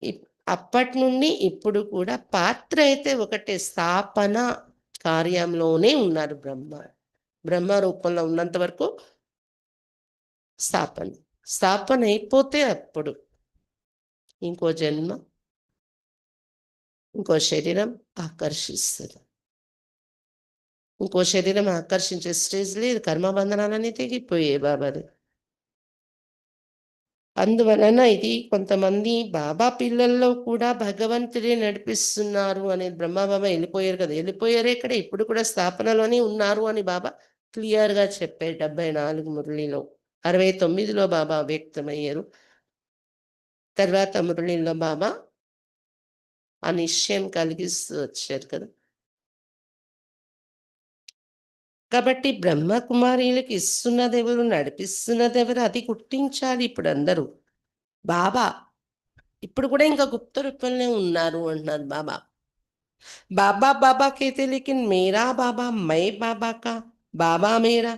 ఇప్ అప్పటి నుండి ఇప్పుడు కూడా పాత్ర అయితే ఒకటే స్థాపన కార్యంలోనే ఉన్నారు బ్రహ్మ. బ్రహ్మ రూపంలో ఉన్నంత వరకు స్థాపన. స్థాపన అయిపోతే అప్పుడు ఇంకో జన్మ, ఇంకో శరీరం ఆకర్షిస్తది. ఇంకో శరీరం ఆకర్షించే స్టేజ్ లేదు. కర్మబంధనాలన్నీ తెగిపోయాయి బాబాది. అందువలన ఇది కొంతమంది బాబా పిల్లల్లో కూడా భగవంతుడే నడిపిస్తున్నారు అనేది బ్రహ్మబాబా ఎళ్ళిపోయారు కదా! ఎళ్ళిపోయారు ఎక్కడ? ఇప్పుడు కూడా స్థాపనలోనే ఉన్నారు అని బాబా క్లియర్‌గా చెప్పారు 74 మురళిలో. 69లో బాబా వ్యక్తమయ్యారు. తర్వాత మురళిలో బాబా ఆ నిశ్చయం కలిగిస్తూ వచ్చారు కదా! కాబట్టి బ్రహ్మకుమారీలకి ఇస్తున్నదెవరు, నడిపిస్తున్నదెవరు అది గుర్తించాలి ఇప్పుడందరూ. బాబా. ఇప్పుడు కూడా ఇంకా గుప్త రూపంలో ఉన్నారు అంటున్నారు బాబా. బాబా బాబా कहते लेकिन मेरा बाबा मैं बाबा का बाबा मेरा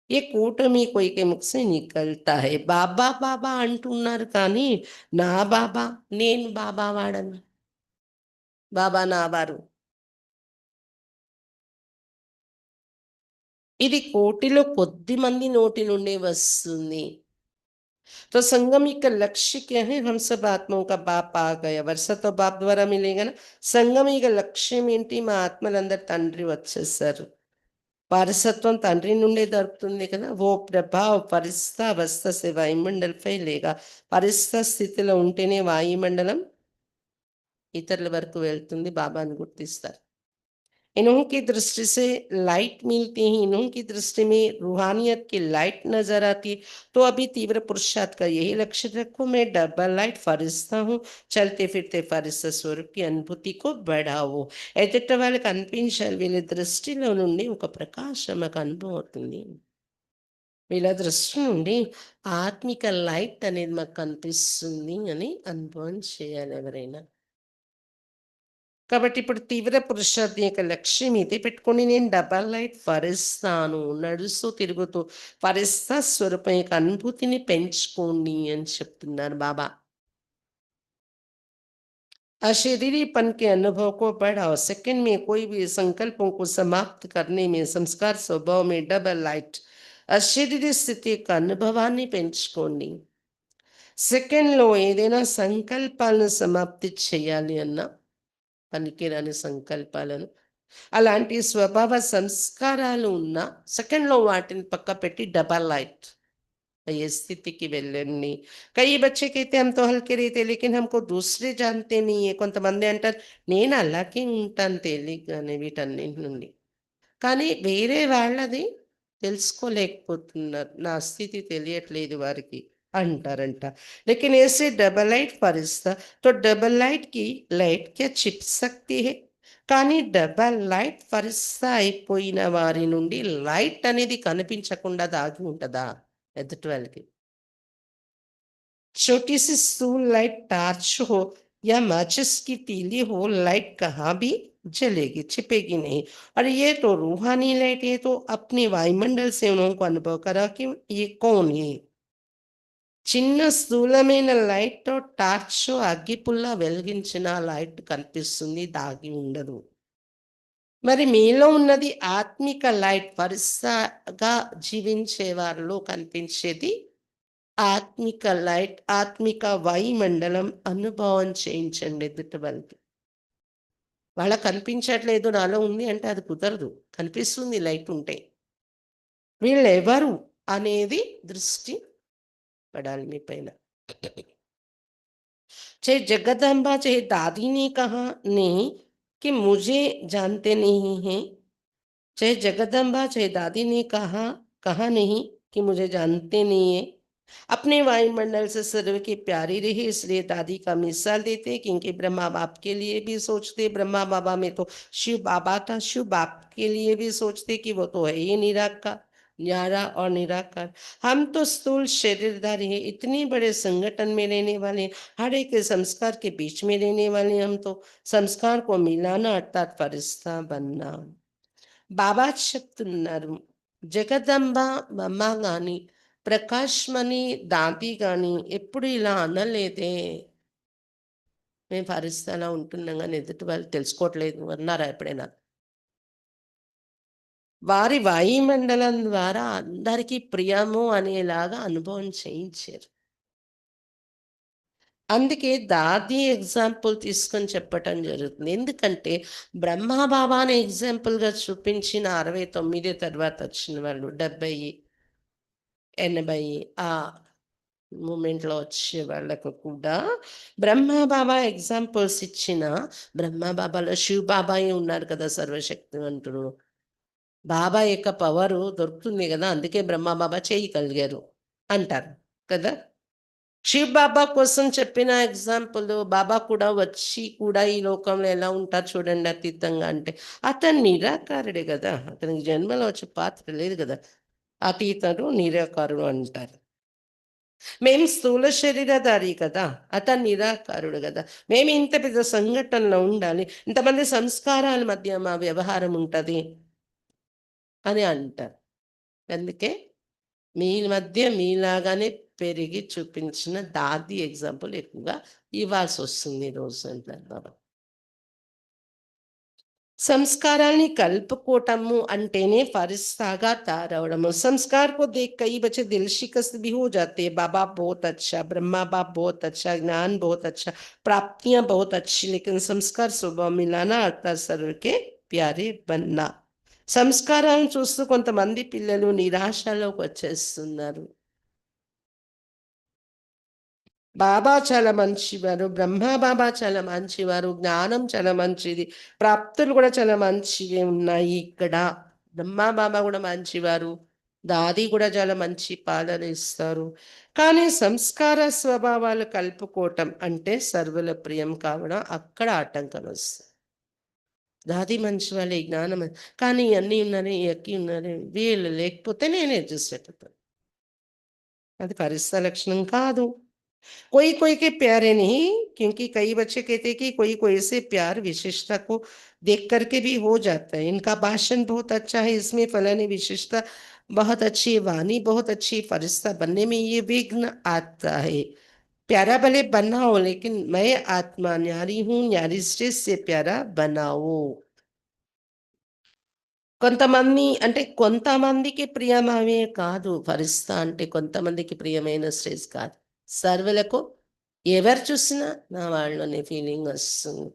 ఏ కూటమి కొయ్యకే ముఖ సే నికల్తా హై. బాబా బాబా అంటున్నారు కానీ నా బాబా, నేను బాబా వాడను, బాబా నా వారు. ఇది కోటిలో కొద్ది మంది నోటి నుండి వస్తుంది. तो संगम का लक्ष्य क्या है? हम सब आत्माओं का बाप आ गया. वर्षा तो बाप ద్వారా मिलेगा ना. సంగమిక లక్ష్యం ఏంటి? మా ఆత్మలందరి తండ్రి వచ్చేసారు. వారసత్వం తండ్రి నుండే దొరుకుతుంది కదా. ఓ ప్రభావ పరిస్థ అవస్థ సే వాయుమండల్ ఫైలేగా. పరిస్థ స్థితిలో ఉంటేనే వాయుమండలం ఇతరుల వరకు వెళ్తుంది. బాబాను గుర్తిస్తారు. इन्हों की दृष्टि से लाइट मिलती है, इन्हों की दृष्टि में रूहानियत की लाइट नजर आती है. तो अभी तीव्र पुरुषार्थ का यही लक्ष्य रखो. मैं डबल लाइट फरिश्ता हूँ. चलते फिरते ఫరిస్తా స్వరూప్ की అనుభూతి को बढ़ाओ. ఎదుట వాళ్ళకి అనిపించాలి వీళ్ళ దృష్టిలో నుండి ఒక ప్రకాశం మాకు అనుభవం అవుతుంది. వీళ్ళ దృష్టి నుండి ఆత్మిక లైట్ అనేది మాకు కనిపిస్తుంది అని అనుభవం చేయాలి ఎవరైనా. కాబట్టి ఇప్పుడు తీవ్ర పురుషార్థం యొక్క లక్ష్యం ఇదే పెట్టుకొని నేను డబల్ లైట్ ఫరిస్తాను. నడుస్తూ తిరుగుతూ ఫరిస్తా స్వరూపం యొక్క అనుభూతిని పెంచుకోండి అని చెప్తున్నారు బాబా. अशरीरीपन के अनुभव को बढ़ाओ. सेकंड में कोई भी संकल्पों को समाप्त करने में संस्कार स्वभाव में डबल लाइट అశరీరి స్థితి యొక్క అనుభవాన్ని పెంచుకోండి. సెకండ్లో ఏదైనా సంకల్పాలను సమాప్తి చేయాలి అన్నా పనికిరాని సంకల్పాలను అలాంటి స్వభావ సంస్కారాలు ఉన్న సెకండ్లో వాటిని పక్క పెట్టి డబల్ లైట్ ये स्थिति की వెళ్ళండి. कई बच्चे कहते हम तो हल्के रहते लेकिन हमको दूसरे जानते नहीं है. కొంతమంది అంటారు నేను అలాగే ఉంటాను తేలిగ్గానే వీటన్నింటి నుండి. కానీ వేరే వాళ్ళది తెలుసుకోలేకపోతున్నారు. నా స్థితి తెలియట్లేదు వారికి అంటారంట. लेकिन ऐसे डबल लाइट फरिश्ता तो डबल लाइट की लाइट क्या छिप सकती है. కానీ డబల్ లైట్ ఫరిస్తా అయిపోయిన వారి నుండి లైట్ అనేది కనిపించకుండా దాగి ఉంటుందా ఎదుటి వాళ్ళకి? छोटी सी स्टूल लाइट टार्च हो या माचिस की तीली हो, लाइट कहाँ भी जलेगी, छिपेगी नहीं. और ये तो रूहानी लाइट, ये तो अपने वायुमंडल से उन्होंने अनुभव करा कि ये कौन है. చిన్న స్థూలమైన లైట్ టార్చ్ అగ్గిపుల్ల వెలిగించిన లైట్ కనిపిస్తుంది, దాగి ఉండదు. మరి మీలో ఉన్నది ఆత్మిక లైట్ వరుసగా జీవించే వారిలో కనిపించేది ఆత్మిక లైట్, ఆత్మిక వాయుమండలం అనుభవం చేయించండి ఎదుటి వాళ్ళకి. వాళ్ళకి కనిపించట్లేదు నాలో ఉంది అంటే అది కుదరదు. కనిపిస్తుంది లైట్ ఉంటే. వీళ్ళెవరు అనేది దృష్టి పడాలి మీ పైన. चाहे जगदम्बा चाहे दादी ने कहा नहीं कि मुझे जानते नहीं हैं. चाहे जगदम्बा चाहे दादी ने कहा नहीं कि मुझे जानते नहीं है. अपने वायुमंडल से सर्व की प्यारी रही इसलिए दादी का मिसाल देते क्योंकि ब्रह्मा बाप के लिए भी सोचते. ब्रह्मा बाबा में तो शिव बाबा था, शिव बाप के लिए भी सोचते कि वो तो है ही निराकार, न्यारा और निराकार. हम तो स्थूल शरीरधारी है, इतने बड़े संगठन में रहने वाले, हर एक संस्कार के बीच में रहने वाले. हम तो संस्कार को मिलाना अर्थात फरिश्ता बनना. బాబా చెప్తున్నారు జగదంబ బొమ్మ కానీ ప్రకాశ్మణి దాంతి కానీ ఎప్పుడు ఇలా అనలేదే. మేము ఫరిస్తాలా ఉంటున్నాం కానీ ఎదుటి వాళ్ళు తెలుసుకోవట్లేదు అన్నారా ఎప్పుడైనా? వారి వాయుమండలం ద్వారా అందరికీ ప్రియము అనేలాగా అనుభవం చేయించారు. అందుకే దాది ఎగ్జాంపుల్ తీసుకొని చెప్పటం జరుగుతుంది. ఎందుకంటే బ్రహ్మ బాబాని ఎగ్జాంపుల్‌గా చూపించిన 69 తర్వాత వచ్చిన వాళ్ళు 70, 80 ఆ మూమెంట్‌లో వచ్చే వాళ్ళకు కూడా బ్రహ్మ బాబా ఎగ్జాంపుల్స్ ఇచ్చిన బ్రహ్మ బాబాలో శివ్ బాబాయే ఉన్నారు కదా సర్వశక్తివంతుడు. బాబా యొక్క పవరు దొరుకుతుంది గదా! అందుకే బ్రహ్మ బాబా చేయగలిగారు. అంటారు కదా! శివ్ బాబా కోసం చెప్పిన ఎగ్జాంపుల్ బాబా కూడా వచ్చి కూడా ఈ లోకంలో ఎలా ఉంటారు చూడండి అతీతంగా అంటే, అతను నిరాకారుడే గదా! అతనికి జన్మలో వచ్చే పాత్ర లేదు గదా! అతీతుడు, నిరాకారుడు అంటారు. మేము స్థూల శరీరధారి కదా! అతను నిరాకారుడు గదా! మేము ఇంత పెద్ద సంఘటనలో ఉండాలి. ఇంతమంది సంస్కారాల మధ్య మా వ్యవహారం ఉంటది అని అంటారు. అందుకే మీ మధ్య మీలాగానే పెరిగి చూపించిన దాది ఎగ్జాంపుల్ ఎక్కువగా ఇవ్వాల్సొస్తుంది ఈ రోజులలో. संस्काराल्ని కలుపుకోవటము అంటేనే ఫరిస్తాగా తయారవ్వడము. संस्कार को देख कई बच्चे दिल शिकस्त भी हो जाते हैं। बाबा बहुत अच्छा, ब्रह्मा बाप बहुत अच्छा, ज्ञान बहुत अच्छा, प्राप्तियाँ बहुत अच्छी, लेकिन संस्कार स्वभाव मिलाना अर्थात सर्व के प्यारे बनना. సంస్కారాలను చూస్తూ కొంతమంది పిల్లలు నిరాశలోకి వచ్చేస్తున్నారు. బాబా చాలా మంచివారు. బ్రహ్మ బాబా చాలా మంచివారు. జ్ఞానం చాలా మంచిది. ప్రాప్తులు కూడా చాలా మంచివి ఉన్నాయి ఇక్కడ. బ్రహ్మ బాబా కూడా మంచివారు. దాది కూడా చాలా మంచి పాలన ఇస్తారు. కానీ సంస్కార స్వభావాలు కలుపుకోవటం అంటే సర్వుల ప్రియం కావడం అక్కడ ఆటంకం వస్తుంది. దాది మంచివాళ్ళే, జ్ఞానం కానీ ఇయన్నీ ఉన్నారే, ఈ అక్కి ఉన్నారే, వీళ్ళు లేకపోతే నేను అడ్జస్ట్ అయిపోతాను. అది పరిస్థితి లక్షణం కాదు. कोई-कोई के प्यारे नहीं, क्योंकि कई बच्चे कहते हैं कि कोई-कोई से प्यार विशेषता को देख कर के भी हो जाता है। इनका भाषण बहुत अच्छा है, इसमें फलानी विशेषता बहुत अच्छी है, वाणी बहुत अच्छी है, फरिश्ता बनने में ये विघ्न आता है। प्यारा भले बनाओ, लेकिन मैं आत्मा न्यारी हूँ, न्यारी स्टेज से प्यारा बनाओ. కొంతమంది అంటే కొంతమందికి ప్రియమవే కాదు. ఫరిస్తా అంటే కొంతమందికి ప్రియమైన స్టేజ్ కాదు. సర్వులకు ఎవరు చూసినా నా వాళ్ళు అనే ఫీలింగొస్తుంది.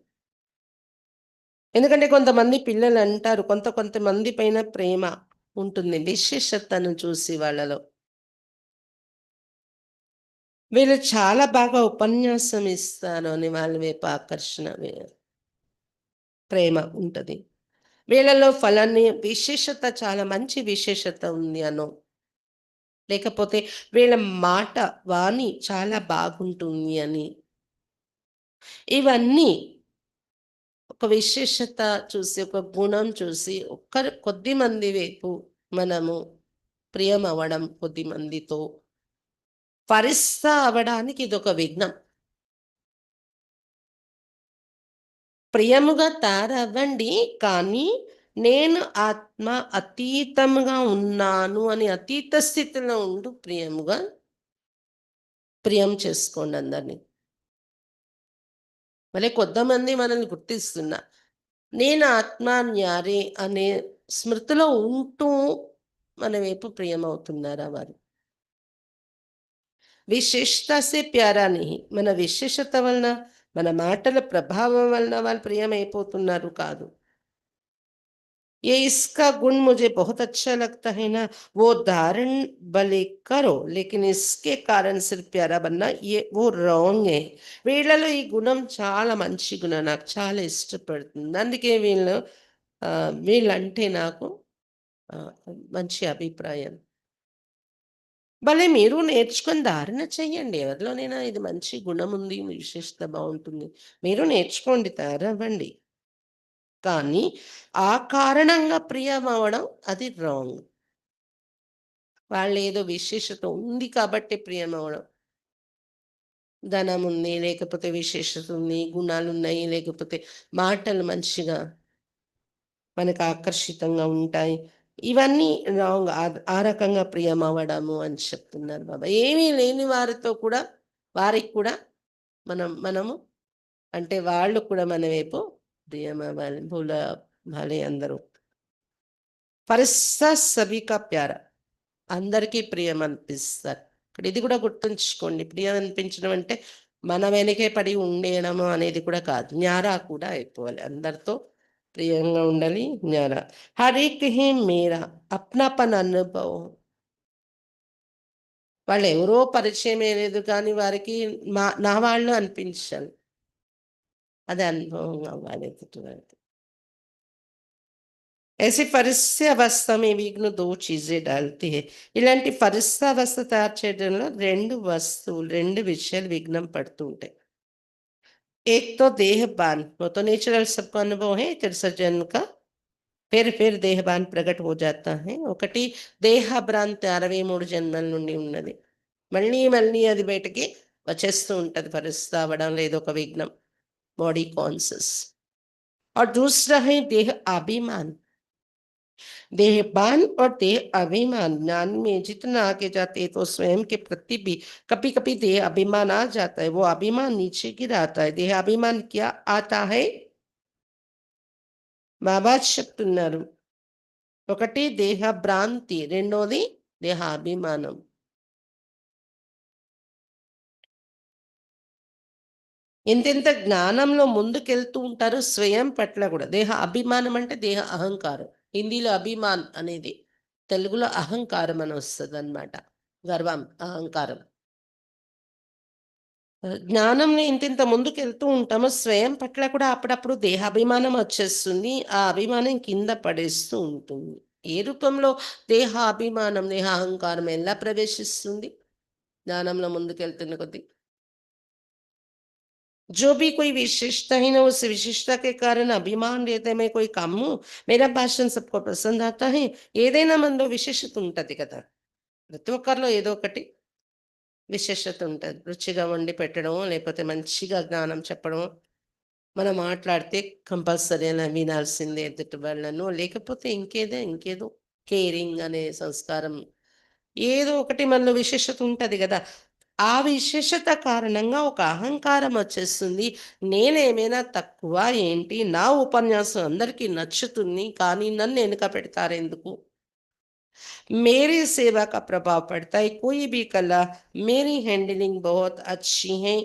ఎందుకంటే కొంతమంది పిల్లలంటారు కొంతమంది పైన ప్రేమ ఉంటుంది. విశేషతను చూసి వాళ్ళలో. వీళ్ళు చాలా బాగా ఉపన్యాసం ఇస్తారు అని వాళ్ళ వైపు ఆకర్షణ ప్రేమ ఉంటది. వీళ్ళలో ఫలాని విశేషత చాలా మంచి విశేషత ఉంది అనో లేకపోతే వీళ్ళ మాట వాణి చాలా బాగుంటుంది అని. ఇవన్నీ ఒక విశేషత చూసి, ఒక గుణం చూసి కొద్ది మంది వైపు మనము ప్రియమవ్వడం కొద్ది మందితో. ఫరిస్తా అవ్వడానికి ఇదొక విఘ్నం. ప్రియముగా తయారవ్వండి, కానీ నేను ఆత్మ అతీతముగా ఉన్నాను అని అతీత స్థితిలో ఉంటూ ప్రియం చేసుకోండి అందరిని. భలే కొంతమంది మనల్ని గుర్తిస్తున్నా. నేను ఆత్మ న్యారి అనే స్మృతిలో ఉంటూ మన వైపు ప్రియమవుతున్నారా వారు? విశేషత సే ప్యారా నహీ. మన విశేషత వలన, మన మాటల ప్రభావం వలన వాళ్ళు ప్రియమైపోతున్నారు కాదు. ये इसका गुण मुझे बहुत अच्छा लगता है ना, वो धारण भले करो, लेकिन इसके कारण सिर्फ प्यारा बनना ये वो రాంగ్ है. వీళ్ళలో ఈ గుణం చాలా మంచి గుణం. నాకు చాలా ఇష్టపడుతుంది. అందుకే వీళ్ళంటే నాకు ఆహ్, మంచి అభిప్రాయం. భలే మీరు నేర్చుకొని ధారణ చెయ్యండి. ఎవరిలోనైనా ఇది మంచి గుణముంది, విశేషత బావుంటుంది. మీరు నేర్చుకోండి, తయారవ్వండి. కానీ ఆ కారణంగా ప్రియమవ్వడం అది రాంగ్. వాళ్ళేదో విశేషత ఉంది కాబట్టి ప్రియమవ్వడం. ధనముంది, లేకపోతే విశేషత ఉంది, గుణాలున్నాయి, లేకపోతే మాటలు మంచిగా మనకు ఆకర్షితంగా ఉంటాయి. ఇవన్నీ రాంగ్. ఆ రకంగా ప్రియమవ్వడము అని చెప్తున్నారు బాబా. ఏమీ లేని వారితో కూడా వారికి కూడా మనము అంటే వాళ్ళు కూడా మన వైపు ప్రియమవ్వాలి. భలే అందరూ. ఫరిస్తా సభీ కా ప్యారా. అందరికీ ప్రియం అనిపిస్తారు. ఇక్కడ ఇది కూడా గుర్తుంచుకోండి. ప్రియం అనిపించడం అంటే మన వెనకే పడి ఉండేయడము అనేది కూడా కాదు. న్యారా కూడా అయిపోవాలి. అందరితో ప్రియంగా ఉండాలి. న్యారా. హర్ ఏక్ హే మేరా అప్నాపన్ అనుభవం. వాళ్ళెవరో పరిచయమే లేదు కానీ వారికి నా వాళ్ళు అనిపించాలి. అది అనుభవం అవ్వాలి ఎదుటివారికి. ऐसी పరిస్థితావస్థ में विघ्न 2 चीज़ें डालती है. ఇలాంటి పరిస్థితావస్థ తయారు చేయడంలో 2 వస్తువులు, 2 విషయాలు విఘ్నం పడుతూ ఉంటాయి. एक तो देहभान, वो तो नेचुरल सबको अनुभव है 63 जन्म का. फिर देहभान प्रकट हो जाता है. ఒకటి దేహభ్రాంతి 63 జన్మల నుండి ఉన్నది. మళ్ళీ మళ్ళీ అది బయటకి వచ్చేస్తూ ఉంటది పరిస్థితి అవ్వడంలో ఏదో ఒక విఘ్నం. Body conscious. और दूसरा है देह अभिमान. देहभान और देह अभिमान ज्ञान में जितना आगे जाते हैं तो स्वयं के प्रति भी कभी कभी देह अभिमान आ जाता है. वो अभिमान नीचे गिराता है. देह अभिमान क्या आता है? బాబా చెప్తున్నారు. ఒకటి దేహ భ్రాంతి, రెండోది దేహ అభిమానం. ఇంతింత జ్ఞానంలో ముందుకెళ్తూ ఉంటారు స్వయం పట్ల కూడా. దేహ అభిమానం అంటే దేహ అహంకారం. హిందీలో అభిమాన్ అనేది, తెలుగులో అహంకారం అని వస్తదనమాట. గర్వం, అహంకారం. జ్ఞానంలో ఇంతింత ముందుకెళ్తూ ఉంటాము. స్వయం పట్ల కూడా అప్పుడప్పుడు దేహాభిమానం వచ్చేస్తుంది. ఆ అభిమానం కింద పడేస్తూ ఉంటుంది. ఏ రూపంలో దేహ అభిమానం, దేహ అహంకారం ఎలా ప్రవేశిస్తుంది జ్ఞానంలో ముందుకెళ్తున్న కొద్దీ? जो भी कोई विशेषता है ना, उस विशिष्टता के कारण अभिमान रहते मैं कोई कम हूँ, मेरा भाषण सबको पसंद आता है, ఏదైనా మనలో విశేషత ఉంటది కదా! ప్రతి ఒక్కరిలో ఏదో ఒకటి విశేషత ఉంటది. రుచిగా వండి పెట్టడమో, లేకపోతే మంచిగా జ్ఞానం చెప్పడమో, మనం మాట్లాడితే కంపల్సరీ అలా వినాల్సిందే ఎదుటి వాళ్ళను. లేకపోతే ఇంకేదో కేరింగ్ అనే సంస్కారం ఏదో ఒకటి మనలో విశేషత ఉంటది గదా! ఆ విశేషత కారణంగా ఒక అహంకారం వచ్చేస్తుంది. నేనేమైనా తక్కువ ఏంటి? నా ఉపన్యాసం అందరికీ నచ్చుతుంది. కానీ నన్ను ఎనక పెడతారెందుకు? मेरी सेवा का प्रभाव पड़ता है. कोई भी कला, मेरी हैंडलिंग बहुत अच्छी है,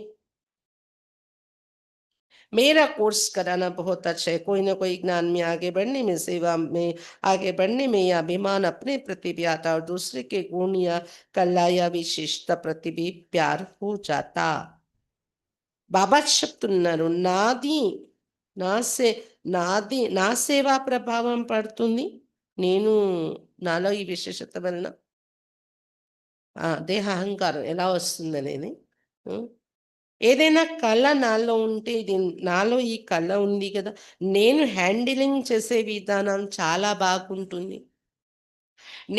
मेरा कोर्स कराना बहुत अच्छा है. कोई ना कोई ज्ञान में आगे बढ़ने में, सेवा में आगे बढ़ने में या अभिमान अपने प्रति भी आता और दूसरे के गुण या कला या विशेषता प्रति भी प्यार हो जाता. బాబా చెప్తున్నారు. నా సే నా సేవా ప్రభావం పడుతుంది. నేను నాలో ఈ విశేషత వలన దేహ అహంకారం ఎలా వస్తుందనేది. హ్మ్. ఏదైనా కళ నాలో ఉంటే ఇది నాలో ఈ కళ ఉంది గదా! నేను హ్యాండిలింగ్ చేసే విధానం చాలా బాగుంటుంది.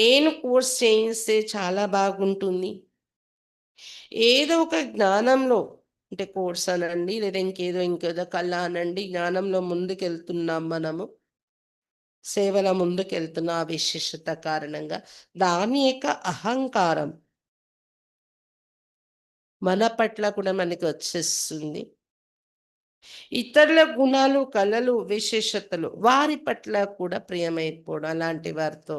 నేను కోర్స్ చేయిస్తే చాలా బాగుంటుంది. ఏదో ఒక జ్ఞానంలో అంటే కోర్స్ అనండి, లేదా ఇంకేదో కళ అనండి, జ్ఞానంలో ముందుకెళ్తున్నాం మనము. సేవలో ముందుకెళ్తున్న ఆ విశేషత కారణంగా దాని యొక్క అహంకారం మన పట్ల కూడా మనకి వచ్చేస్తుంది. ఇతరుల గుణాలు, కళలు, విశేషతలు వారి పట్ల కూడా ప్రియమైపోవడం. అలాంటి వారితో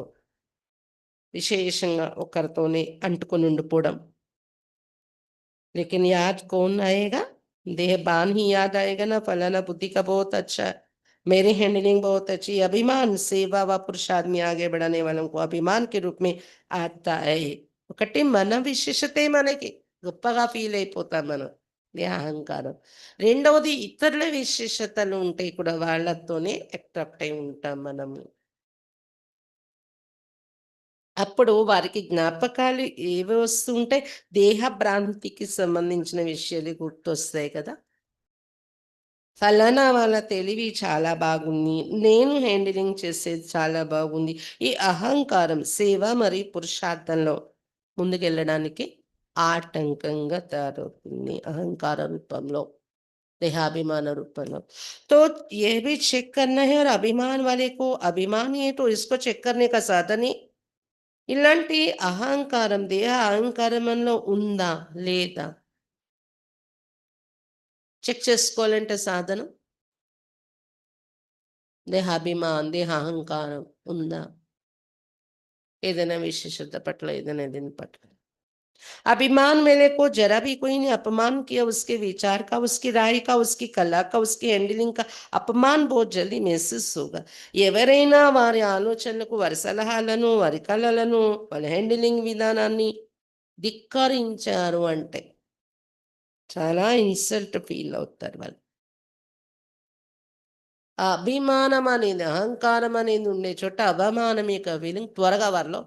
విశేషంగా ఒకరితోనే అంటుకొని ఉండిపోవడం. लेकिन याद कौन आएगा? देहबान ही याद आएगा ना, फलाना बुद्धि का बहुत अच्छा है, मेरी हैंडलिंग बहुत अच्छी है. अभिमान सेवा व पुरुषार्थ में आगे बढ़ाने वालों को अभिमान के रूप में आता है. ఒకటి మన విశేషతే మనకి గొప్పగా ఫీల్ అయిపోతాం మనం. ఇది అహంకారం. రెండవది ఇతరుల విశేషతలు ఉంటాయి కూడా వాళ్ళతోనే అట్రాక్ట్ అయి ఉంటాం మనము. అప్పుడు వారికి జ్ఞాపకాలు ఏవి వస్తుంటాయి? దేహ భ్రాంతికి సంబంధించిన విషయాలు గుర్తొస్తాయి కదా! ఫలానా వాళ్ళ తెలివి చాలా బాగుంది. నేను హ్యాండిలింగ్ చేసేది చాలా బాగుంది. ఈ అహంకారం సేవ మరియు పురుషార్థంలో ముందుకెళ్ళడానికి ఆటంకంగా తయారవుతుంది. అహంకార రూపంలో, देहाभिमान रूपंలో. तो ये भी चेक करना है और अभिमान वाले को अभिमान ही है तो इसको चेक करने का साधन ही ఇలాంటి అహంకారం, దేహ అహంకారం మనలో ఉందా? లేదా? చెక్ చేసుకోవాలంటే సాధనం దేహాభిమాన్, దేహ అహంకారం ఉందా? ఏదైనా విశేషత పట్ల, ఏదైనా దీని పట్ల. अभिमान मेरे को जरा भी कोई ने अपमान किया, उसके विचार का, उसकी राय का, उसकी कला का, उसकी हैंडलिंग का अपमान बहुत जल्दी महसूस होगा. ఎవరైనా వారి ఆలోచనలకు, వారి సలహాలను, వారి కలలను, వాళ్ళ హ్యాండిలింగ్ విధానాన్ని ధిక్కరించారు అంటే చాలా ఇన్సల్ట్ ఫీల్ అవుతారు వాళ్ళు. ఆ అభిమానం అనేది, అహంకారం అనేది ఉండే చోట అవమానం యొక్క ఫీలింగ్ త్వరగా వారిలో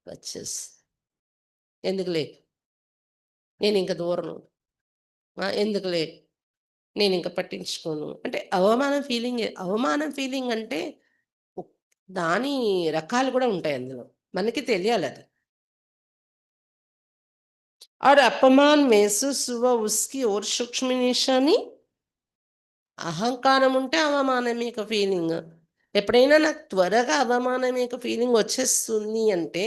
వచ్చేస్తుంది. ఎందుకులే, నేనింక దూరను. ఎందుకులే, నేనింక పట్టించుకోను. అంటే అవమానం ఫీలింగే. అవమానం ఫీలింగ్ అంటే ఉక్ దాని రకాలు గూడా ఉంటాయి అందులో. మనకి తెలియాలది. और अपमान महसूस हुआ उसकी ओर सूक्ष्म निशानी అహంకారం ఉంటే అవమానం యొక్క ఫీలింగ్. ఎప్పుడైనా నాకు త్వరగా అవమానం యొక్క ఫీలింగ్ వచ్చేస్తుంది అంటే,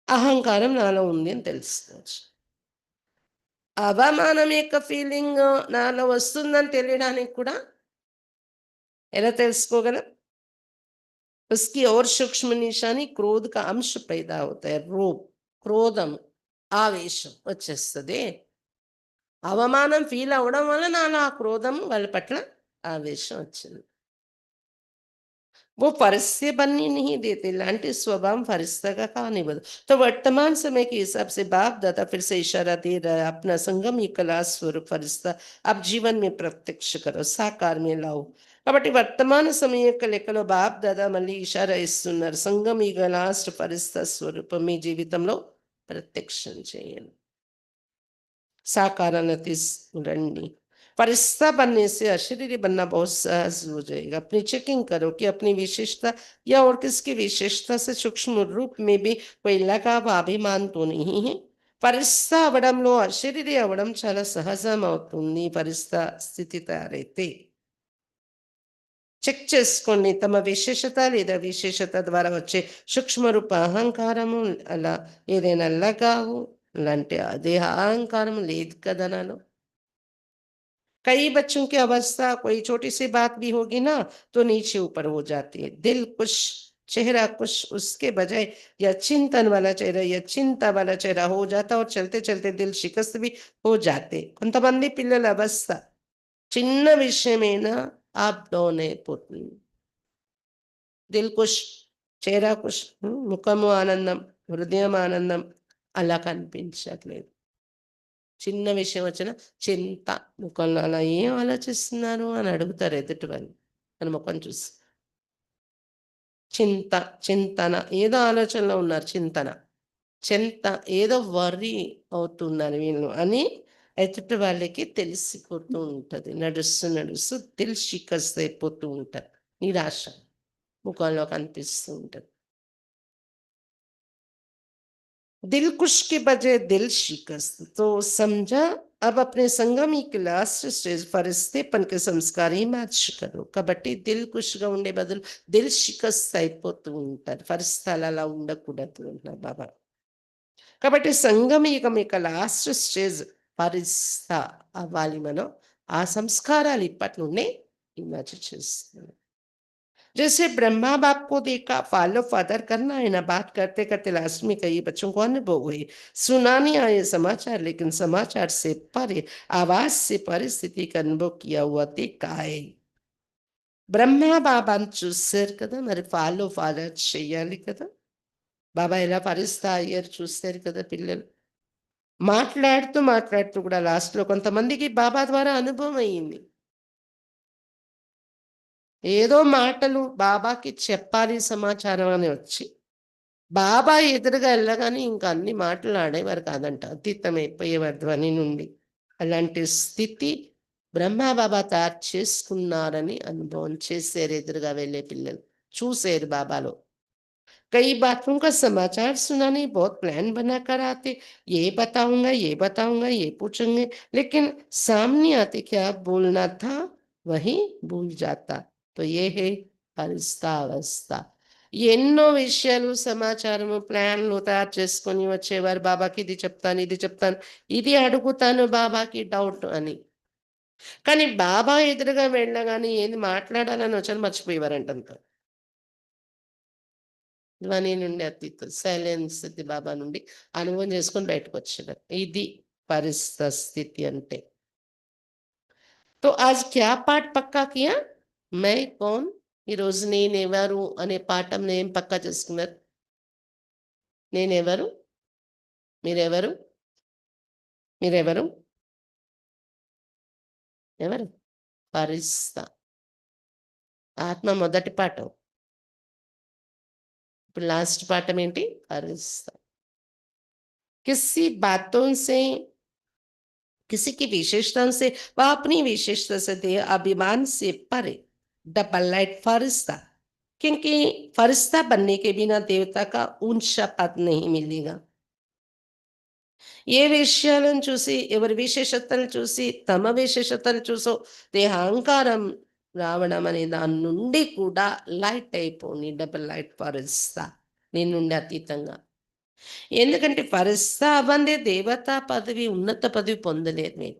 అహంకారం నాలో ఉంది అని తెలుసుకోవచ్చు. అవమానం యొక్క ఫీలింగ్ నాలో వస్తుందని తెలియడానికి కూడా ఎలా తెలుసుకోగలం? उसकी और सूक्ष्म निशानी क्रोध का अंश पैदा होता है. క్రోధం, ఆవేశం వచ్చేస్తది. అవమానం ఫీల్ అవ్వడం వల్ల నాలో ఆ క్రోధం వాళ్ళ పట్ల ఆవేశం వచ్చింది. वो फरिश्ते बनने नहीं देते, लांटी स्वभाव फरिश्ता का कहानी। तो वर्तमान समय के हिसाब से बाप दादा फिर से इशारा दे रहा है, अपना संगम ఈ కళా స్వరూप फरिश्ता अब जीवन में प्रत्यक्ष करो, సాకాर में लाओ. కాబట్టి వర్తమాన సమయం యొక్క లెక్కలో బాప్ దాదా మళ్ళీ ఇషారా ఇస్తున్నారు. సంగం ఈ లాస్ట్ ఫరిస్తా స్వరూపం మీ జీవితంలో ప్రత్యక్షం చేయండి. साकार रणनी फरिश्ता बनने से अशरीरी बनना बहुत सहज हो जाएगा. अपनी चेकिंग करो कि अपनी विशेषता या और किसकी विशेषता से सूक्ष्म रूप में भी कोई लगाव अभिमान तो नहीं है. ఫరిస్తా అవ్వడంలో అశరీరి అవ్వడం చాలా సహజం అవుతుంది. ఫరిస్తా స్థితి తయారైతే చెక్ చేసుకోండి. తమ విశేషత లేదా విశేషత ద్వారా వచ్చే సూక్ష్మ రూప అహంకారము, అలా ఏదైనా లగావు లాంటి అదే అహంకారం లేదు కదా నాలో. कई बच्चों की अवस्था कोई छोटी सी बात भी होगी ना तो नीचे ऊपर हो जाती है. दिल कुछ, चेहरा कुछ, उसके बजाय या चिंतन वाला चेहरा या चिंता वाला चेहरा हो जाता और चलते चलते दिल शिकस्त भी हो जाते. కొంతమంది పిల్లల అవస్థ చిన్న విషయమైనా అప్ డౌన్ అయిపోతుంది. దిల్ కుష్, చేరా కుష్, ముఖము ఆనందం, హృదయం ఆనందం అలా కనిపించట్లేదు. చిన్న విషయం వచ్చినా చింత. ముఖంలో అలా ఏం ఆలోచిస్తున్నారు అని అడుగుతారు ఎదుటి వాళ్ళు మన ముఖం చూసి. చింత, చింతన, ఏదో ఆలోచనలో ఉన్నారు. చింతన, చింత, ఏదో వర్రీ అవుతున్నారు వీళ్ళు అని ఎదుటి వాళ్ళకి తెలిసిపోతూ ఉంటది. నడుస్తూ నడుస్తూ దిల్ షికస్త్ అయిపోతూ ఉంటారు. నిరాశ ముఖంలో కనిపిస్తూ ఉంటది. दिल कुश के बजाय दिल शिकस्त तो समझा. अब अपने संगम ఈ లాస్ట్ స్టేజ్ ఫరిస్తేపన్ के సంస్కారం మార్చుకరు. కాబట్టి దిల్ కుష్గా ఉండే బదులు దిల్ షికస్త్ అయిపోతూ ఉంటారు. ఫరిస్తాలు అలా ఉండకూడదు అంటున్నారు బాబా. కాబట్టి సంగమయుగం యొక్క లాస్ట్ స్టేజ్ ఫరిస్తా అవ్వాలి మనం. ఆ సంస్కారాలు ఇప్పటి నుండే ఇమాజిన్ చేస్తున్నాం. जैसे ब्रह्मा बाप को देखा फॉलो फादर करना है ना. बात करते करते लास्ट में कई बच्चों को अनुभव हुई. सुना नहीं आए समाचार लेकिन समाचार से परे, आवाज से परिस्थिति का अनुभव किया हुआ देखा है. బ్రహ్మ బాబాను చూశారు కదా, మరి ఫాలో ఫాదర్ చెయ్యాలి కదా. బాబా ఎలా పరిస్థితి అయ్యారు చూస్తారు కదా పిల్లలు. మాట్లాడుతూ మాట్లాడుతూ కూడా లాస్ట్‌లో కొంతమందికి బాబా ద్వారా అనుభవం అయింది. ఏదో మాటలు బాబాకి చెప్పాలి సమాచారం అని వచ్చి బాబా ఎదురుగా ఎళ్ళగానే ఇంక అన్ని మాటలు ఆడేవారు కాదంట. అతీతమైపోయేవారు ధ్వని నుండి. అలాంటి స్థితి బ్రహ్మబాబా తయారు చేసుకున్నారని అనుభవం చేశారు ఎదురుగా వెళ్ళే పిల్లలు. చూసారు బాబాలో. कई बातों का समाचार सुनाने बहुत प्लान बनाकर आते, ये बताऊँगा, ये बताऊँगा, ये पूछेंगे, लेकिन सामने आते क्या बोलना था, वही भूल जाता. तो ये है పరిస్థావస్థ. ఎన్నో విషయాలు, సమాచారము, ప్లాన్‌లు తయారు చేసుకొని వచ్చేవారు. బాబాకి ఇది చెప్తాను, ఇది చెప్తాను, ఇది అడుగుతాను బాబాకి డౌట్ అని. కానీ బాబా ఎదురుగా వెళ్ళగానే ఏది మాట్లాడాలని వచ్చానో మర్చిపోయేవారంట. ధ్వని నుండి అతీతం సైలెన్స్ స్థితి బాబా నుండి అనుభవం చేసుకొని బయటకొచ్చేవారు. ఇది పరిస్థితి అంటే. तो आज क्या पाठ పక్కా కియా? मैं कौन? ఈరోజు నేనెవరు అనే పాఠం ఏం పక్కా చేసుకున్నారు? నేనెవరు? మీరెవరు? మీరెవరు? ఎవరు? ఫరిస్తా. ఆత్మ మొదటి పాఠం. ఇప్పుడు లాస్ట్ పాఠం ఏంటి? పరిస్థ किसी बातों से किसी की विशेषताओं से व अपनी विशेषता से दे अभिमान से परे डबल लाइट फरिश्ता, क्योंकि फरिश्ता बनने के बिना देवता का ऊंचा पद नहीं मिलेगा. ఏ విషయాలను చూసి ఎవరి విశేషతలు చూసి తమ విశేషతలు చూసో దేహాంకారం రావడం అనే దాని నుండి కూడా లైట్ అయిపోని డబల్ లైట్ ఫరిస్తా నీ నుండి అతీతంగా. ఎందుకంటే ఫరిస్తా అవ్వందే దేవతా పదవి ఉన్నత పదవి పొందలేదు మీరు.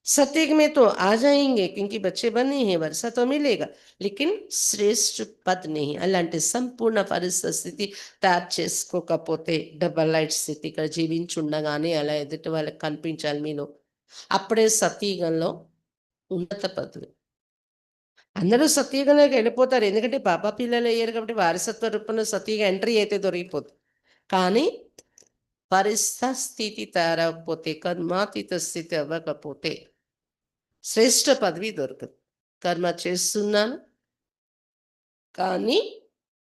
सत्युग में तो आ जाएंगे क्योंकि बच्चे बने हैं, वर्षा तो मिलेगा, लेकिन శ్రేష్ఠ పద్ नहीं. అలాంటి సంపూర్ణ పరిస్థితి స్థితి తయారు చేసుకోకపోతే డబల్ లైట్ స్థితి ఇక్కడ జీవించుండగానే అలా ఎదుటి వాళ్ళకి కనిపించాలి మీలో. అప్పుడే సతీగంలో ఉన్నత పదవి. అందరూ సతీగంలోకి వెళ్ళిపోతారు, ఎందుకంటే బాబా పిల్లలు అయ్యారు కాబట్టి వారసత్వ రూపంలో సతీగా ఎంట్రీ అయితే దొరికిపోతుంది. కానీ పరిస్థ స్థితి తయారవకపోతే, కర్మాతీత స్థితి అవ్వకపోతే శ్రేష్ఠ పదవి దొరకదు. కర్మ చేస్తున్నాను కానీ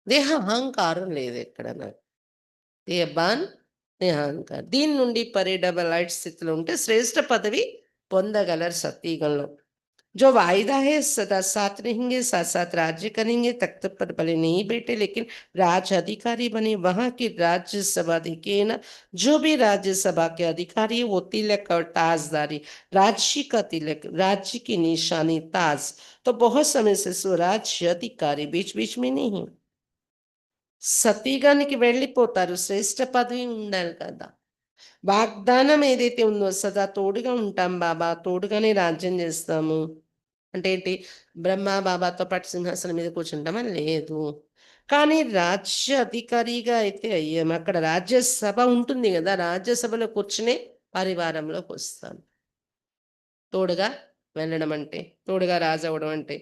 దేహ అహంకారం లేదు ఎక్కడ నాకు. దేహబాన్ దేహాంకారం దీని నుండి పరి డబల్ లైట్ స్థితిలో ఉంటే శ్రేష్ఠ పదవి పొందగలరు సతీగంలో. जो वायदा है सदा साथ रहेंगे, साथ साथ राज्य करेंगे, तख्त पर भले नहीं बैठे लेकिन राज अधिकारी बने. वहां की राज्यसभा देखिए ना, जो भी राज्यसभा के अधिकारी है वो तिलक और ताजदारी, राज्य का तिलक, राज्य की निशानी ताज. तो बहुत समय से स्वराज्य अधिकारी बीच बीच में नहीं. సతీగానికి వెళ్ళిపోతారు, శ్రేష్ఠ పదవి ఉండాలి కదా. వాగ్దానం ఏదైతే ఉందో సదా తోడుగా ఉంటాం బాబా, తోడుగానే రాజ్యం చేస్తాము అంటే ఏంటి? బ్రహ్మ బాబాతో పాటు సింహాసనం మీద కూర్చుంటామా? లేదు. కానీ రాజ్య అధికారిగా అయితే అయ్యాము. అక్కడ రాజ్యసభ ఉంటుంది కదా, రాజ్యసభలో కూర్చునే పరివారంలోకి వస్తాం. తోడుగా వెళ్ళడం అంటే, తోడుగా రాజు అవ్వడం అంటే.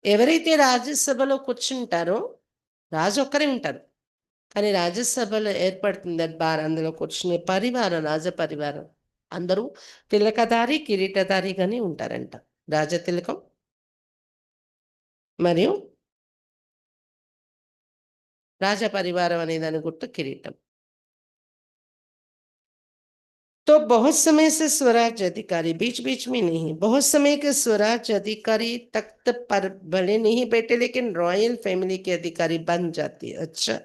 ఎవరైతే రాజ్యసభలో కూర్చుంటారో రాజు ఒక్కరే ఉంటారు. కానీ రాజ్యసభలో ఏర్పడుతుంది దర్బార్, అందులో కూర్చునే పరివారం రాజ పరివారం. అందరూ తిలకధారి కిరీటధారిగానే ఉంటారంట. రాజతిలకం మరియు రాజపరివారం అనే దాని గుర్తు కిరీటం. तो बहुत समय से स्वराज अधिकारी बीच बीच में नहीं, बहुत समय के स्वराज अधिकारी तख्त पर भले नहीं बैठे लेकिन रॉयल फैमिली के अधिकारी बन जाती है. अच्छा,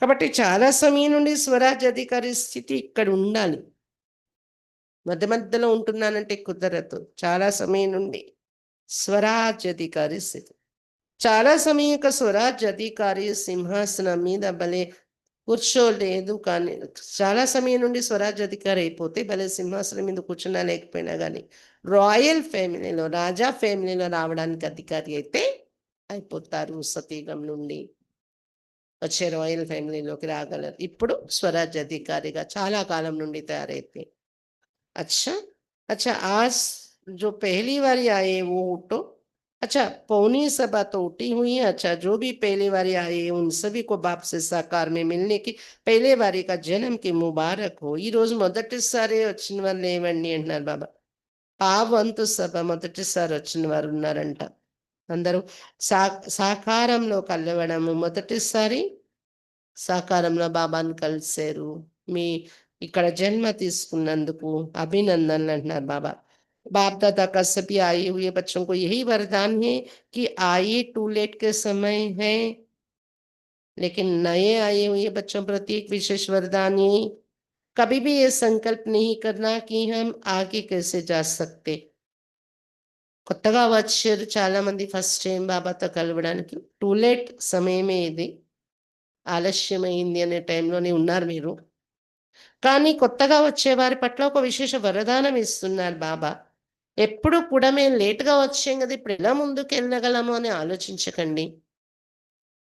కాబట్టి చాలా సమయం నుండి స్వరాజ్ అధికారి స్థితి ఇక్కడ ఉండాలి. మధ్య మధ్యలో ఉంటున్నానంటే కుదరదు. చాలా సమయం నుండి స్వరాజ్ అధికారి స్థితి. చాలా సమయం యొక్క స్వరాజ్ అధికారి సింహాసనం మీద భలే కూర్చోలేదు, కానీ చాలా సమయం నుండి స్వరాజ్ అధికారి అయిపోతే భలే సింహాసనం మీద కూర్చున్నా లేకపోయినా కానీ రాయల్ ఫ్యామిలీలో, రాజా ఫ్యామిలీలో రావడానికి అధికారి అయితే అయిపోతారు. సతీగం నుండి వచ్చే రాయల్ ఫ్యామిలీలోకి రాగలరు. ఇప్పుడు స్వరాజ్ అధికారిగా చాలా కాలం నుండి తయారైతే. अच्छा अच्छा, आज जो पहली बारी आए वो उठो. अच्छा, पौनी सभा तो उठी हुई है. अच्छा, जो भी पहली बारी आए उन सभी को बाप से साकार में मिलने की पहले बारी का जन्म की मुबारक हो. ఈ రోజు మొదటిసారి వచ్చిన వాళ్ళు లేవండి అంటున్నారు బాబా. పావంతు సభ మొదటిసారి వచ్చిన వారు ఉన్నారంట. అందరూ సాకారంలో కలవడము మొదటిసారి సాకారంలో బాబాను కలిశారు. మీ ఇక్కడ జన్మ తీసుకున్నందుకు అభినందనలు అంటున్నారు బాబా. बाप दादा का सभी आए हुए बच्चों को यही वरदान है कि आइए टू लेट के समय है, लेकिन नए आए हुए बच्चों प्रति एक विशेष वरदान है, कभी भी ये संकल्प नहीं करना कि हम आगे कैसे जा सकते. కొత్తగా వచ్చారు చాలా మంది ఫస్ట్ టైం బాబాతో కలవడానికి. టూ లేట్ సమయమే ఇది, ఆలస్యమైంది అనే టైంలోనే ఉన్నారు మీరు. కానీ కొత్తగా వచ్చే వారి పట్ల ఒక విశేష వరదానం ఇస్తున్నారు బాబా. ఎప్పుడు కూడా మేము లేట్‌గా వచ్చాం కదా, ఇప్పుడు ఎలా ముందుకెళ్ళగలము అని ఆలోచించకండి.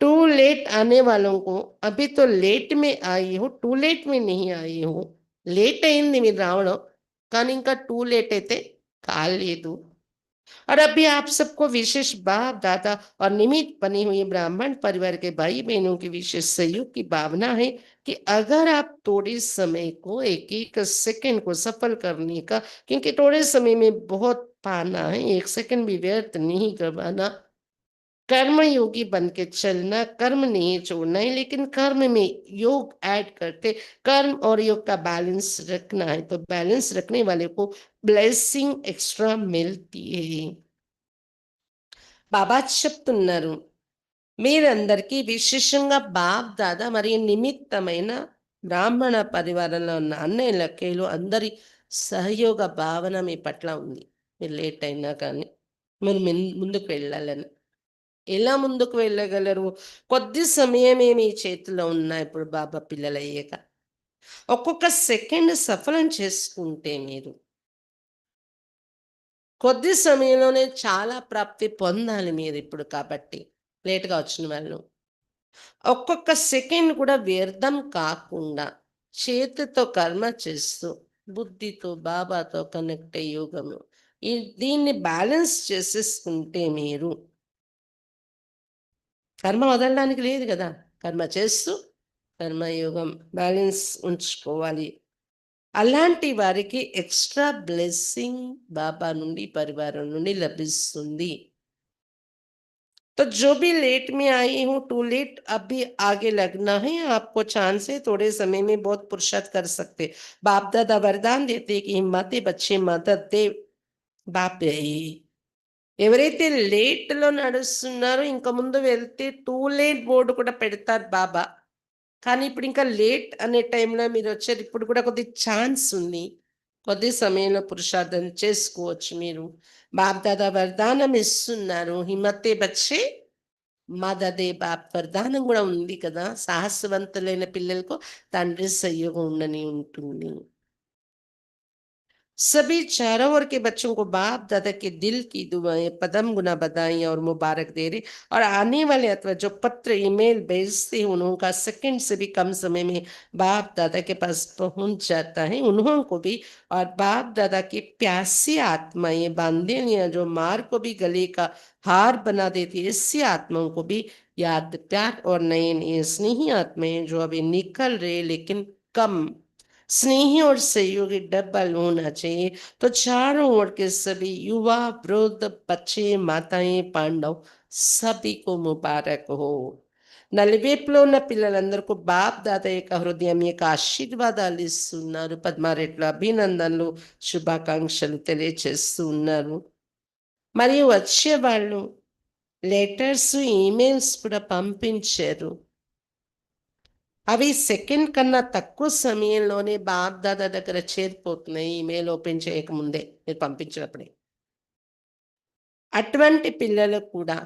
टू लेट आने वालों को अभी तो लेट में आई हो, टू लेट में नहीं आई हो. లేట్ అయింది మీరు రావడం, కానీ ఇంకా టూ లేట్ అయితే కాలేదు. और अभी आप सबको विशेष बाप दादा और निमित्त बनी हुई ब्राह्मण परिवार के भाई बहनों की विशेष सहयोग की भावना है कि अगर आप थोड़े समय को एक एक सेकंड को सफल करने का, क्योंकि थोड़े समय में बहुत पाना है, एक सेकंड भी व्यर्थ नहीं करवाना, कर्म योगी बन के चलना, कर्म नहीं छोड़ना है, लेकिन कर्म में योग ऐड करते, कर्म और योग का बैलेंस रखना है, तो बैलेंस रखने वाले को ब्लेसिंग एक्स्ट्रा मिलती है। బాబా చెప్తున్నారు, మీరందరికీ విశేషంగా బాప్ దాదా మరియు నిమిత్తమైన బ్రాహ్మణ పరివారంలో ఉన్న అన్నయ్య లక్కీలు అందరి సహయోగ భావన మీ పట్ల ఉంది. మీరు లేట్ అయినా కానీ మీరు ముందుకు వెళ్ళాలని. ఎలా ముందుకు వెళ్ళగలరు? కొద్ది సమయమే మీ చేతిలో ఉన్నాయి ఇప్పుడు బాబా పిల్లలయ్యాక. ఒక్కొక్క సెకండ్ సఫలం చేసుకుంటే మీరు కొద్ది సమయంలోనే చాలా ప్రాప్తి పొందాలి మీరిప్పుడు కాబట్టి. లేట్‌గా వచ్చిన వాళ్ళు. ఒక్కొక్క సెకండ్ కూడా వ్యర్థం కాకుండా చేతితో కర్మ చేస్తూ, బుద్ధితో బాబాతో కనెక్ట్ అయ్యే యోగము. ఈ దీన్ని బ్యాలెన్స్ చేసేసుకుంటే మీరు కర్మ వదలడానికి లేదు గదా! కర్మ చేస్తూ కర్మయోగం బ్యాలెన్స్ ఉంచుకోవాలి. అలాంటి వారికి ఎక్స్‌ట్రా బ్లెస్సింగ్ బాబా నుండి, పరివారం నుండి లభిస్తుంది. तो जो भी लेट में आई हूँ, टू लेट अभी आगे लगना है, आपको चांस है, थोड़े समय में बहुत पुरुषार्थ कर सकते। बाप दादा वरदान देते कि हिम्मत बच्चे मदद दे బాపే. ఎవరైతే లేట్‌లో నడుస్తున్నారో ఇంక ముందు వెళ్తే టూ లేట్ బోర్డ్ కూడా పెడతారు బాబా. కానీ ఇప్పుడు ఇంకా లేట్ అనే టైంలో మీరొచ్చారు. ఇప్పుడు కూడా కొద్దిగా ఛాన్స్ ఉంది. కొద్ది సమయంలో పురుషార్థం చేసుకోవచ్చు మీరు. బాప్ దాదా వరదానం ఇస్తున్నారు. హిమ్మతే బచ్చే మదదే బాప్ వరదానం గూడా ఉంది కదా! సాహసవంతులైన పిల్లలకు తండ్రి సహయోగం ఉండని ఉంటుంది. सभी चारों ओर के बच्चों को बाप दादा के दिल की दुआएं पदम गुना बधाई और मुबारक दे रहे, और आने वाले अथवा जो पत्र ईमेल भेजते हैं उनका सेकंड से भी कम समय में बाप दादा के पास पहुंच जाता है उन्हों को भी। और बाप दादा की प्यासी आत्माएं बांधेलियां जो मार को भी गले का हार बना देती है, ऐसी आत्माओं को भी याद प्यार और नए नए स्नेही आत्माएं जो अभी निकल रहे लेकिन कम स्नेही और सहयोगी डबल होना चाहिए। तो चारों ओर के सभी युवा वृद्ध बच्चे माताएं पांडव सभी को मुबारक हो। నలువైపులో ఉన్న పిల్లలందరికీ బాప్ దాదా యొక్క హృదయం యొక్క ఆశీర్వాదాలు ఇస్తున్నారు. పద్మారెడ్ల అభినందనలు, శుభాకాంక్షలు తెలియచేస్తూ ఉన్నారు. మరియు వచ్చే వాళ్ళు లెటర్స్, ఈమెయిల్స్ కూడా పంపించారు. అవి సెకండ్ కన్నా తక్కువ సమయంలోనే బాప్‌దాదా దగ్గర చేరిపోతున్నాయి. ఈమెయిల్ ఓపెన్ చేయకముందే మీరు పంపించినప్పుడే. అటువంటి పిల్లలకు కూడా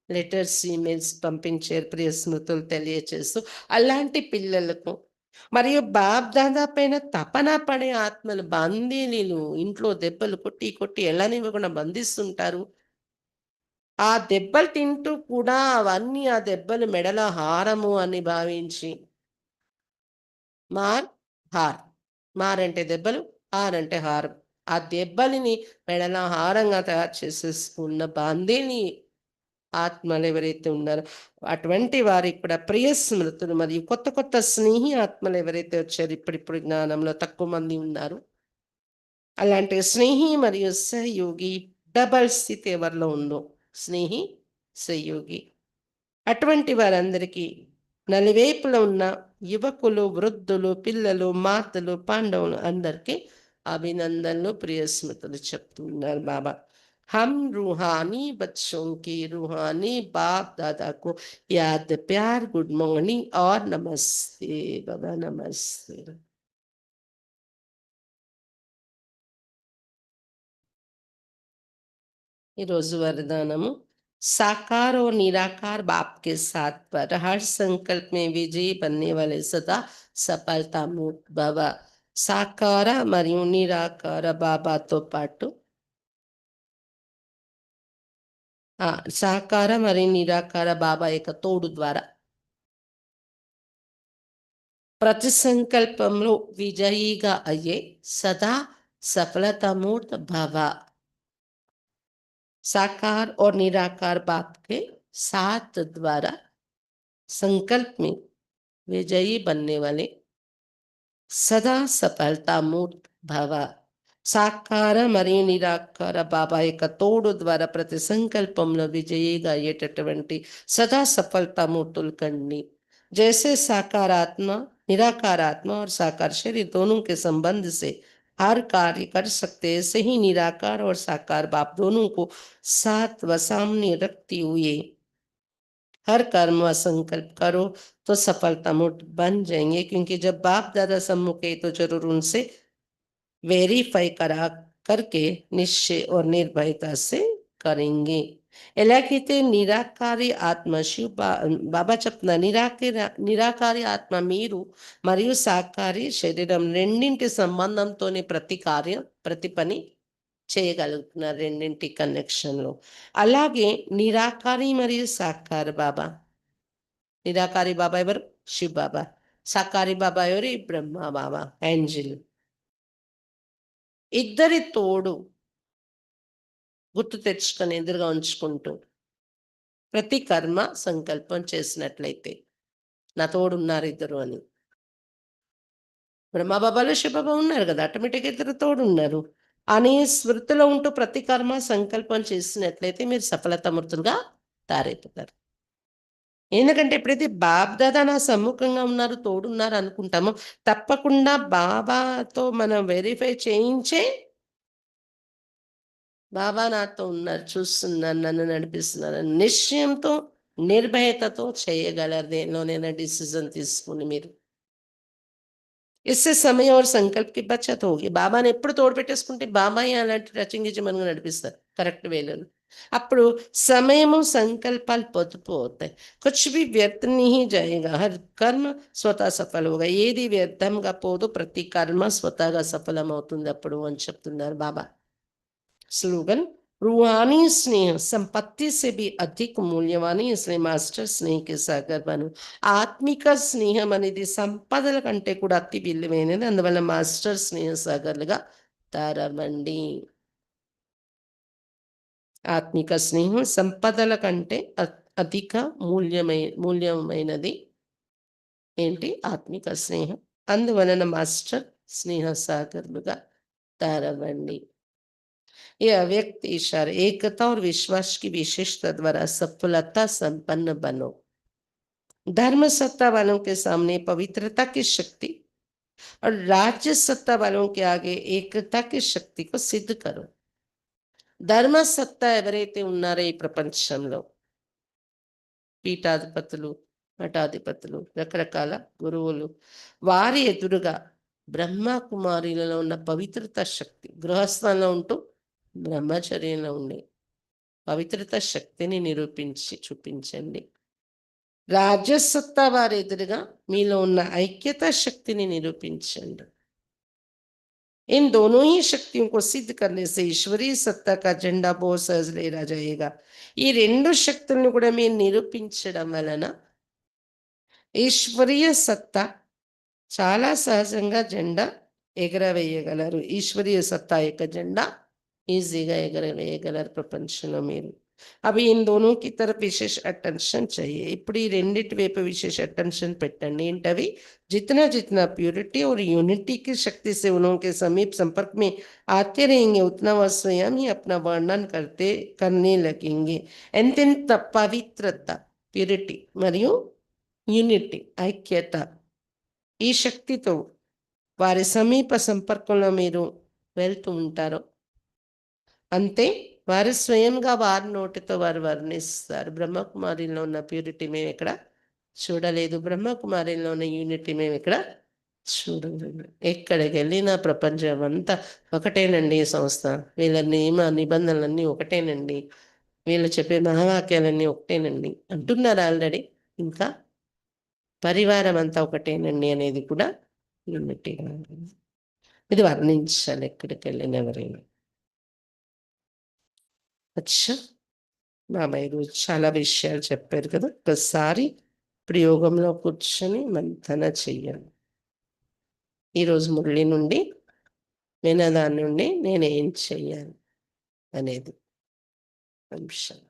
లెటర్స్, ఈమెయిల్స్ పంపించారు ప్రియ స్మృతులు తెలియచేస్తూ. అలాంటి పిల్లలకు మరియు బాప్‌దాదా పైన తపన పడే ఆత్మలు బందీలీలు ఇంట్లో దెబ్బలు కొట్టి, కొట్టి ఎళ్ళనివ్వకుండా బంధిస్తుంటారు. ఆ దెబ్బలు తింటూ కూడా అవన్నీ ఆ దెబ్బలు మెడలో హారము అని భావించి మార్, హార్. మార్ అంటే దెబ్బలు, హార్ అంటే హారం. ఆ దెబ్బలని మెడలో హారంగా తయారు చేసేసుకున్న బందీని ఆత్మలెవరైతే ఉన్నారో, అటువంటి వారికి కూడా ప్రియ స్మృతులు మరియు కొత్త కొత్త స్నేహి ఆత్మలెవరైతే వచ్చారో ఇప్పుడిప్పుడు జ్ఞానంలో తక్కువ మంది ఉన్నారు. అలాంటి స్నేహి మరియు సహయోగి డబల్ స్థితి ఎవరిలో ఉందో, స్నేహి, సహయోగి. అటువంటి వారందరికీ నలువైపుల ఉన్న యువకులు, వృద్ధులు, పిల్లలు, మాతలు, పాండవులు అందరికీ అభినందనలు, ప్రియస్మృతులు చెప్తున్నారు బాబా. हम रूहानी बच्चों की रूहानी बाप दादा को याद प्यार गुड मॉर्निंग और नमस्ते बाबा नमस्ते। ఈ రోజు वरदानము साकार और निराकार बाप के साथ पर हर संकल्प में विजयी बनने वाले सदा सफलता मूर्त बाबा సాకార మరియు నిరాకార బాబాతో పాటు సాకార మరియు నిరాకార బాబా యొక్క తోడు ద్వారా ప్రతి సంకల్పంలో విజయీగా అయ్యే సదా సఫలతామూర్త భవ साकार और निराकार बाप के साथ द्वारा संकल्प में विजयी बनने वाले सदा सफलता मूर्त भव సాకార మరియు నిరాకార బాబా యొక్క తోడు ద్వారా ప్రతి సంకల్పంలో విజయిగా అయ్యేటటువంటి సదా సఫలతామూర్తులు కండి. जैसे साकार आत्मा निराकार आत्मा और साकार शरीर दोनों के संबंध से हर कार्य कर सकते हैं, ऐसे ही निराकार और साकार बाप दोनों को साथ व सामने रखते हुए हर कर्म व संकल्प करो तो सफलता मुठ बन जाएंगे, क्योंकि जब बाप दादा सम्मुख है तो जरूर उनसे वेरीफाई करा करके निश्चय और निर्भयता से करेंगे. ఎలాగైతే నిరాకారి ఆత్మ బాబా చెప్తున్న నిరాకారి ఆత్మ మీరు మరియు సాకారి శరీరం రెండింటి సంబంధంతోనే ప్రతి కార్యం ప్రతి పని చేయగలుగుతున్నారు, రెండింటి కనెక్షన్లో. అలాగే నిరాకారి మరియు సాకారి బాబా, నిరాకారి బాబా ఎవరు? శివ్ బాబా. సాకారి బాబా ఎవరు? బ్రహ్మ బాబా, ఏంజిల్. ఇద్దరి తోడు గుర్తు తెచ్చుకొని ఎదురుగా ఉంచుకుంటూ ప్రతి కర్మ సంకల్పం చేసినట్లయితే నా తోడు ఉన్నారు ఇద్దరు అని. బ్రహ్మబాబాలో శివబాబా ఉన్నారు కదా, ఆటోమేటిక్గా ఇద్దరు తోడు ఉన్నారు అనే స్మృతిలో ఉంటూ ప్రతి కర్మ సంకల్పం చేసినట్లయితే మీరు సఫలతామూర్తులుగా తయారైపోతారు. ఎందుకంటే ఎప్పుడైతే బాబ్దాదా నా సమ్ముఖంగా ఉన్నారు తోడున్నారు అనుకుంటామో తప్పకుండా బాబాతో మనం వెరిఫై చేయించే బాబా నాతో ఉన్నారు, చూస్తున్నారు, నన్ను నడిపిస్తున్నారు నిశ్చయంతో నిర్భయతతో చేయగలరు దేనిలోనైనా డిసిజన్ తీసుకుని మీరు. ఇస్తే సమయం और సంకల్ప్ కి బచత్ होगी. బాబాని ఎప్పుడు తోడు పెట్టేసుకుంటే బాబాయ్ అలాంటి రచింగి మనకు నడిపిస్తారు కరెక్ట్ వేలను. అప్పుడు సమయము సంకల్పాలు పొదుపు అవుతాయి. కుచ్ भी व्यर्थ नहीं जाएगा, हर कर्म स्वतः सफल होगा. ఏది వ్యర్థంగా పోదు, ప్రతి కర్మ స్వతహాగా సఫలం అవుతుంది అప్పుడు అని చెప్తున్నారు బాబా. स्लोगन रूहानी स्नेह संपत्ति से भी अधिक मूल्यवान है, इसलिए మాస్టర్ స్నేహ के सागर बनो. ఆత్మిక స్నేహం అనేది సంపదల కంటే కూడా అతి విలువైనది, అందువల్ల మాస్టర్ స్నేహ సాగర్లుగా తయారవ్వండి. ఆత్మిక స్నేహం సంపదల కంటే అధిక మూల్యమైనది ఏంటి? ఆత్మిక స్నేహం. అందువలన మాస్టర్ స్నేహ సాగర్లుగా తయారవ్వండి. यह अव्यक्त इशारा एकता और विश्वास की विशेषता द्वारा सफलता संपन्न बनो. धर्म सत्ता वालों के सामने पवित्रता की शक्ति और राज्य सत्ता वालों के आगे एकता की शक्ति को सिद्ध करो. ధర్మ సత్తా ఎవరైతే ఉన్నారో ఈ ప్రపంచంలో పీఠాధిపతులు, మఠాధిపతులు, రకరకాల గురువులు, వారి ఎదురుగా బ్రహ్మ కుమారులలో ఉన్న పవిత్రత శక్తి, గృహస్థంలో ఉంటూ బ్రహ్మచర్యంలో ఉండే పవిత్రత శక్తిని నిరూపించి చూపించండి. రాజసత్తా వారి ఎదురుగా మీలో ఉన్న ఐక్యత శక్తిని నిరూపించండి. इन दोनों ही शक्तियों को सिद्ध करने से ईश्वरीय सत्ता का झंडा बहुत सहज लहरा जाएगा. ఈ రెండు శక్తులను కూడా మీరు నిరూపించడం వలన ఈశ్వరీయ సత్తా చాలా సహజంగా జెండా ఎగరవేయగలరు. ఈశ్వరీయ సత్తా యొక్క జెండా ఈజీగా ఎగరవేయగలరు ప్రపంచంలో మీరు. అవి इन दोनों की तरफ विशेष अटेंशन चाहिए. ఇప్పుడు ఈ రెండింటి వైపు విశేష అటెన్షన్ పెట్టండి. ఏంటవి? जितना जितना प्योरिटी और यूनिटी की शक्ति से उन्हों के समीप संपर्क में आते रहेंगे उतना वह स्वयं ही अपना वर्णन करने लगेंगे. ఎంతెంత పవిత్రత, ప్యూరిటీ మరియు యూనిటీ, ఐక్యత, ఈ శక్తితో వారి సమీప సంపర్కంలో మీరు వెళ్తూ ఉంటారో అంతే వారు స్వయంగా వారి నోటితో వారు వర్ణిస్తారు. బ్రహ్మకుమారిలో ఉన్న ప్యూరిటీ మేము ఇక్కడ చూడలేదు, బ్రహ్మకుమారిలో ఉన్న యూనిటీ మేము ఇక్కడ చూడలేదు. ఎక్కడికి వెళ్ళినా ప్రపంచం అంతా ఒకటేనండి ఈ సంస్థ, వీళ్ళ నియమ నిబంధనలన్నీ ఒకటేనండి, వీళ్ళు చెప్పే మహావాక్యాలన్నీ ఒకటేనండి అంటున్నారు ఆల్రెడీ. ఇంకా పరివారం అంతా ఒకటేనండి అనేది కూడా యూనిటీ. ఇది వర్ణించాలి ఎక్కడికి వెళ్ళిన ఎవరైనా. అచ్చా బాబా ఈరోజు చాలా విషయాలు చెప్పారు కదా, ఒకసారి ప్రయోగంలో కూర్చొని మంతన చెయ్యాలి. ఈరోజు మురళి నుండి వినదాని నుండి నేను ఏం చెయ్యాలి అనేది. ओम शांति।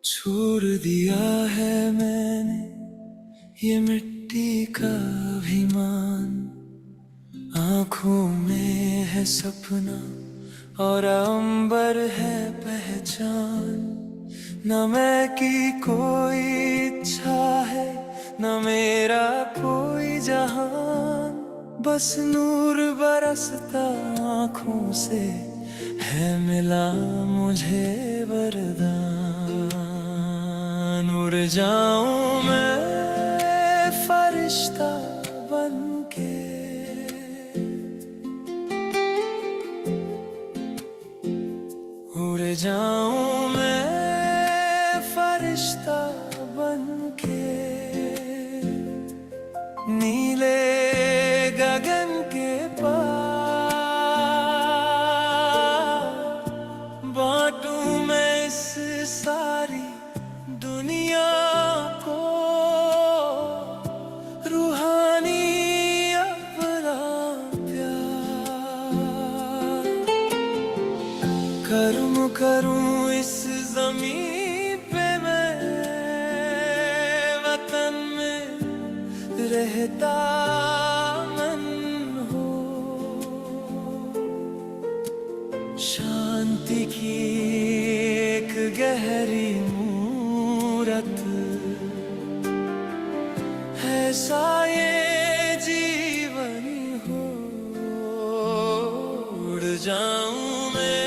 छोड़ दिया है मैंने ये मिट्टी का अभिमान, आंखों में है सपना और अंबर है पहचान। न मैं की कोई इच्छा है, न मेरा कोई जहान, बस नूर बरसता आंखों से है मिला मुझे वरदान। उड़ जाऊं मैं फरिश्ता बनके, उड़ जाऊं मैं फरिश्ता बनके, नीले गगन के पार बांटूं मैं इस सारी दुनिया को, रूहानी अपना प्यार। कर्म करूं इस ज़मीं पे मैं, वतन में रहता मन हो, शांति की एक गहरी मूरत ऐसा ये जीवन हो। उड़ जाऊं मैं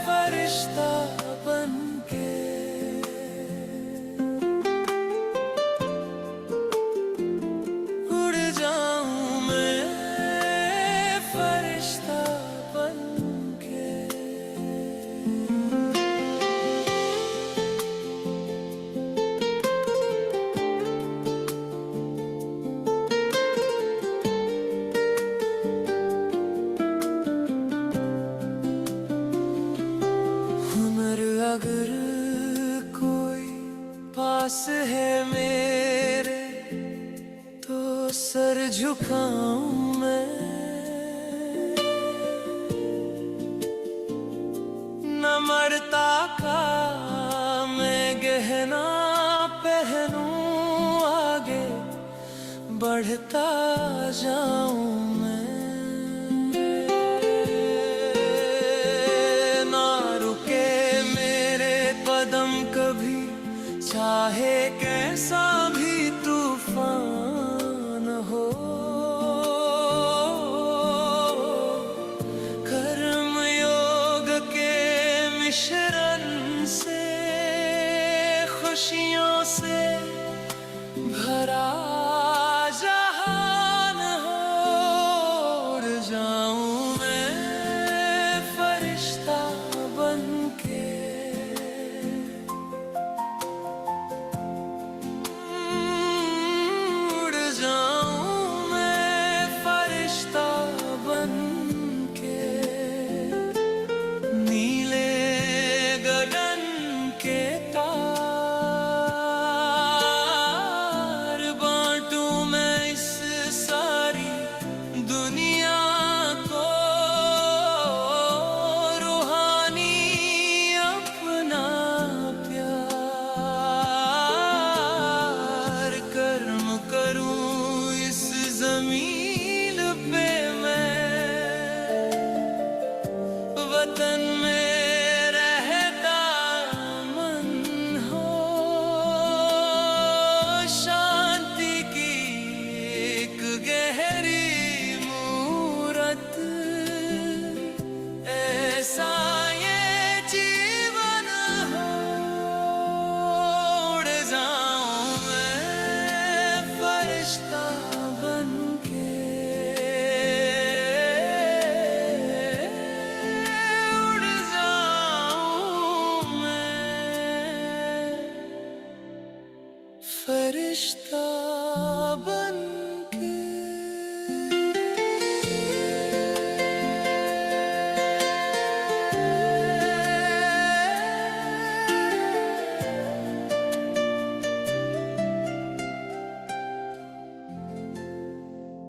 फरिश्ता बनके, उड़ जाऊं मैं फरिश्ता बनके। हुनर अगर कोई पास है मेरे, तो सर झुकाऊं मैं, नम्रता का मैं गहना पहनूं, आगे बढ़ता जाऊं मैं, ना रुके मेरे कदम कभी, चाहे कैसा भी तूफान हो। कर्म योग के मिश्रण से खुशियों से भरा जहान हो। उड़ जाऊं मैं फरिश्ता बनके, रिश्ता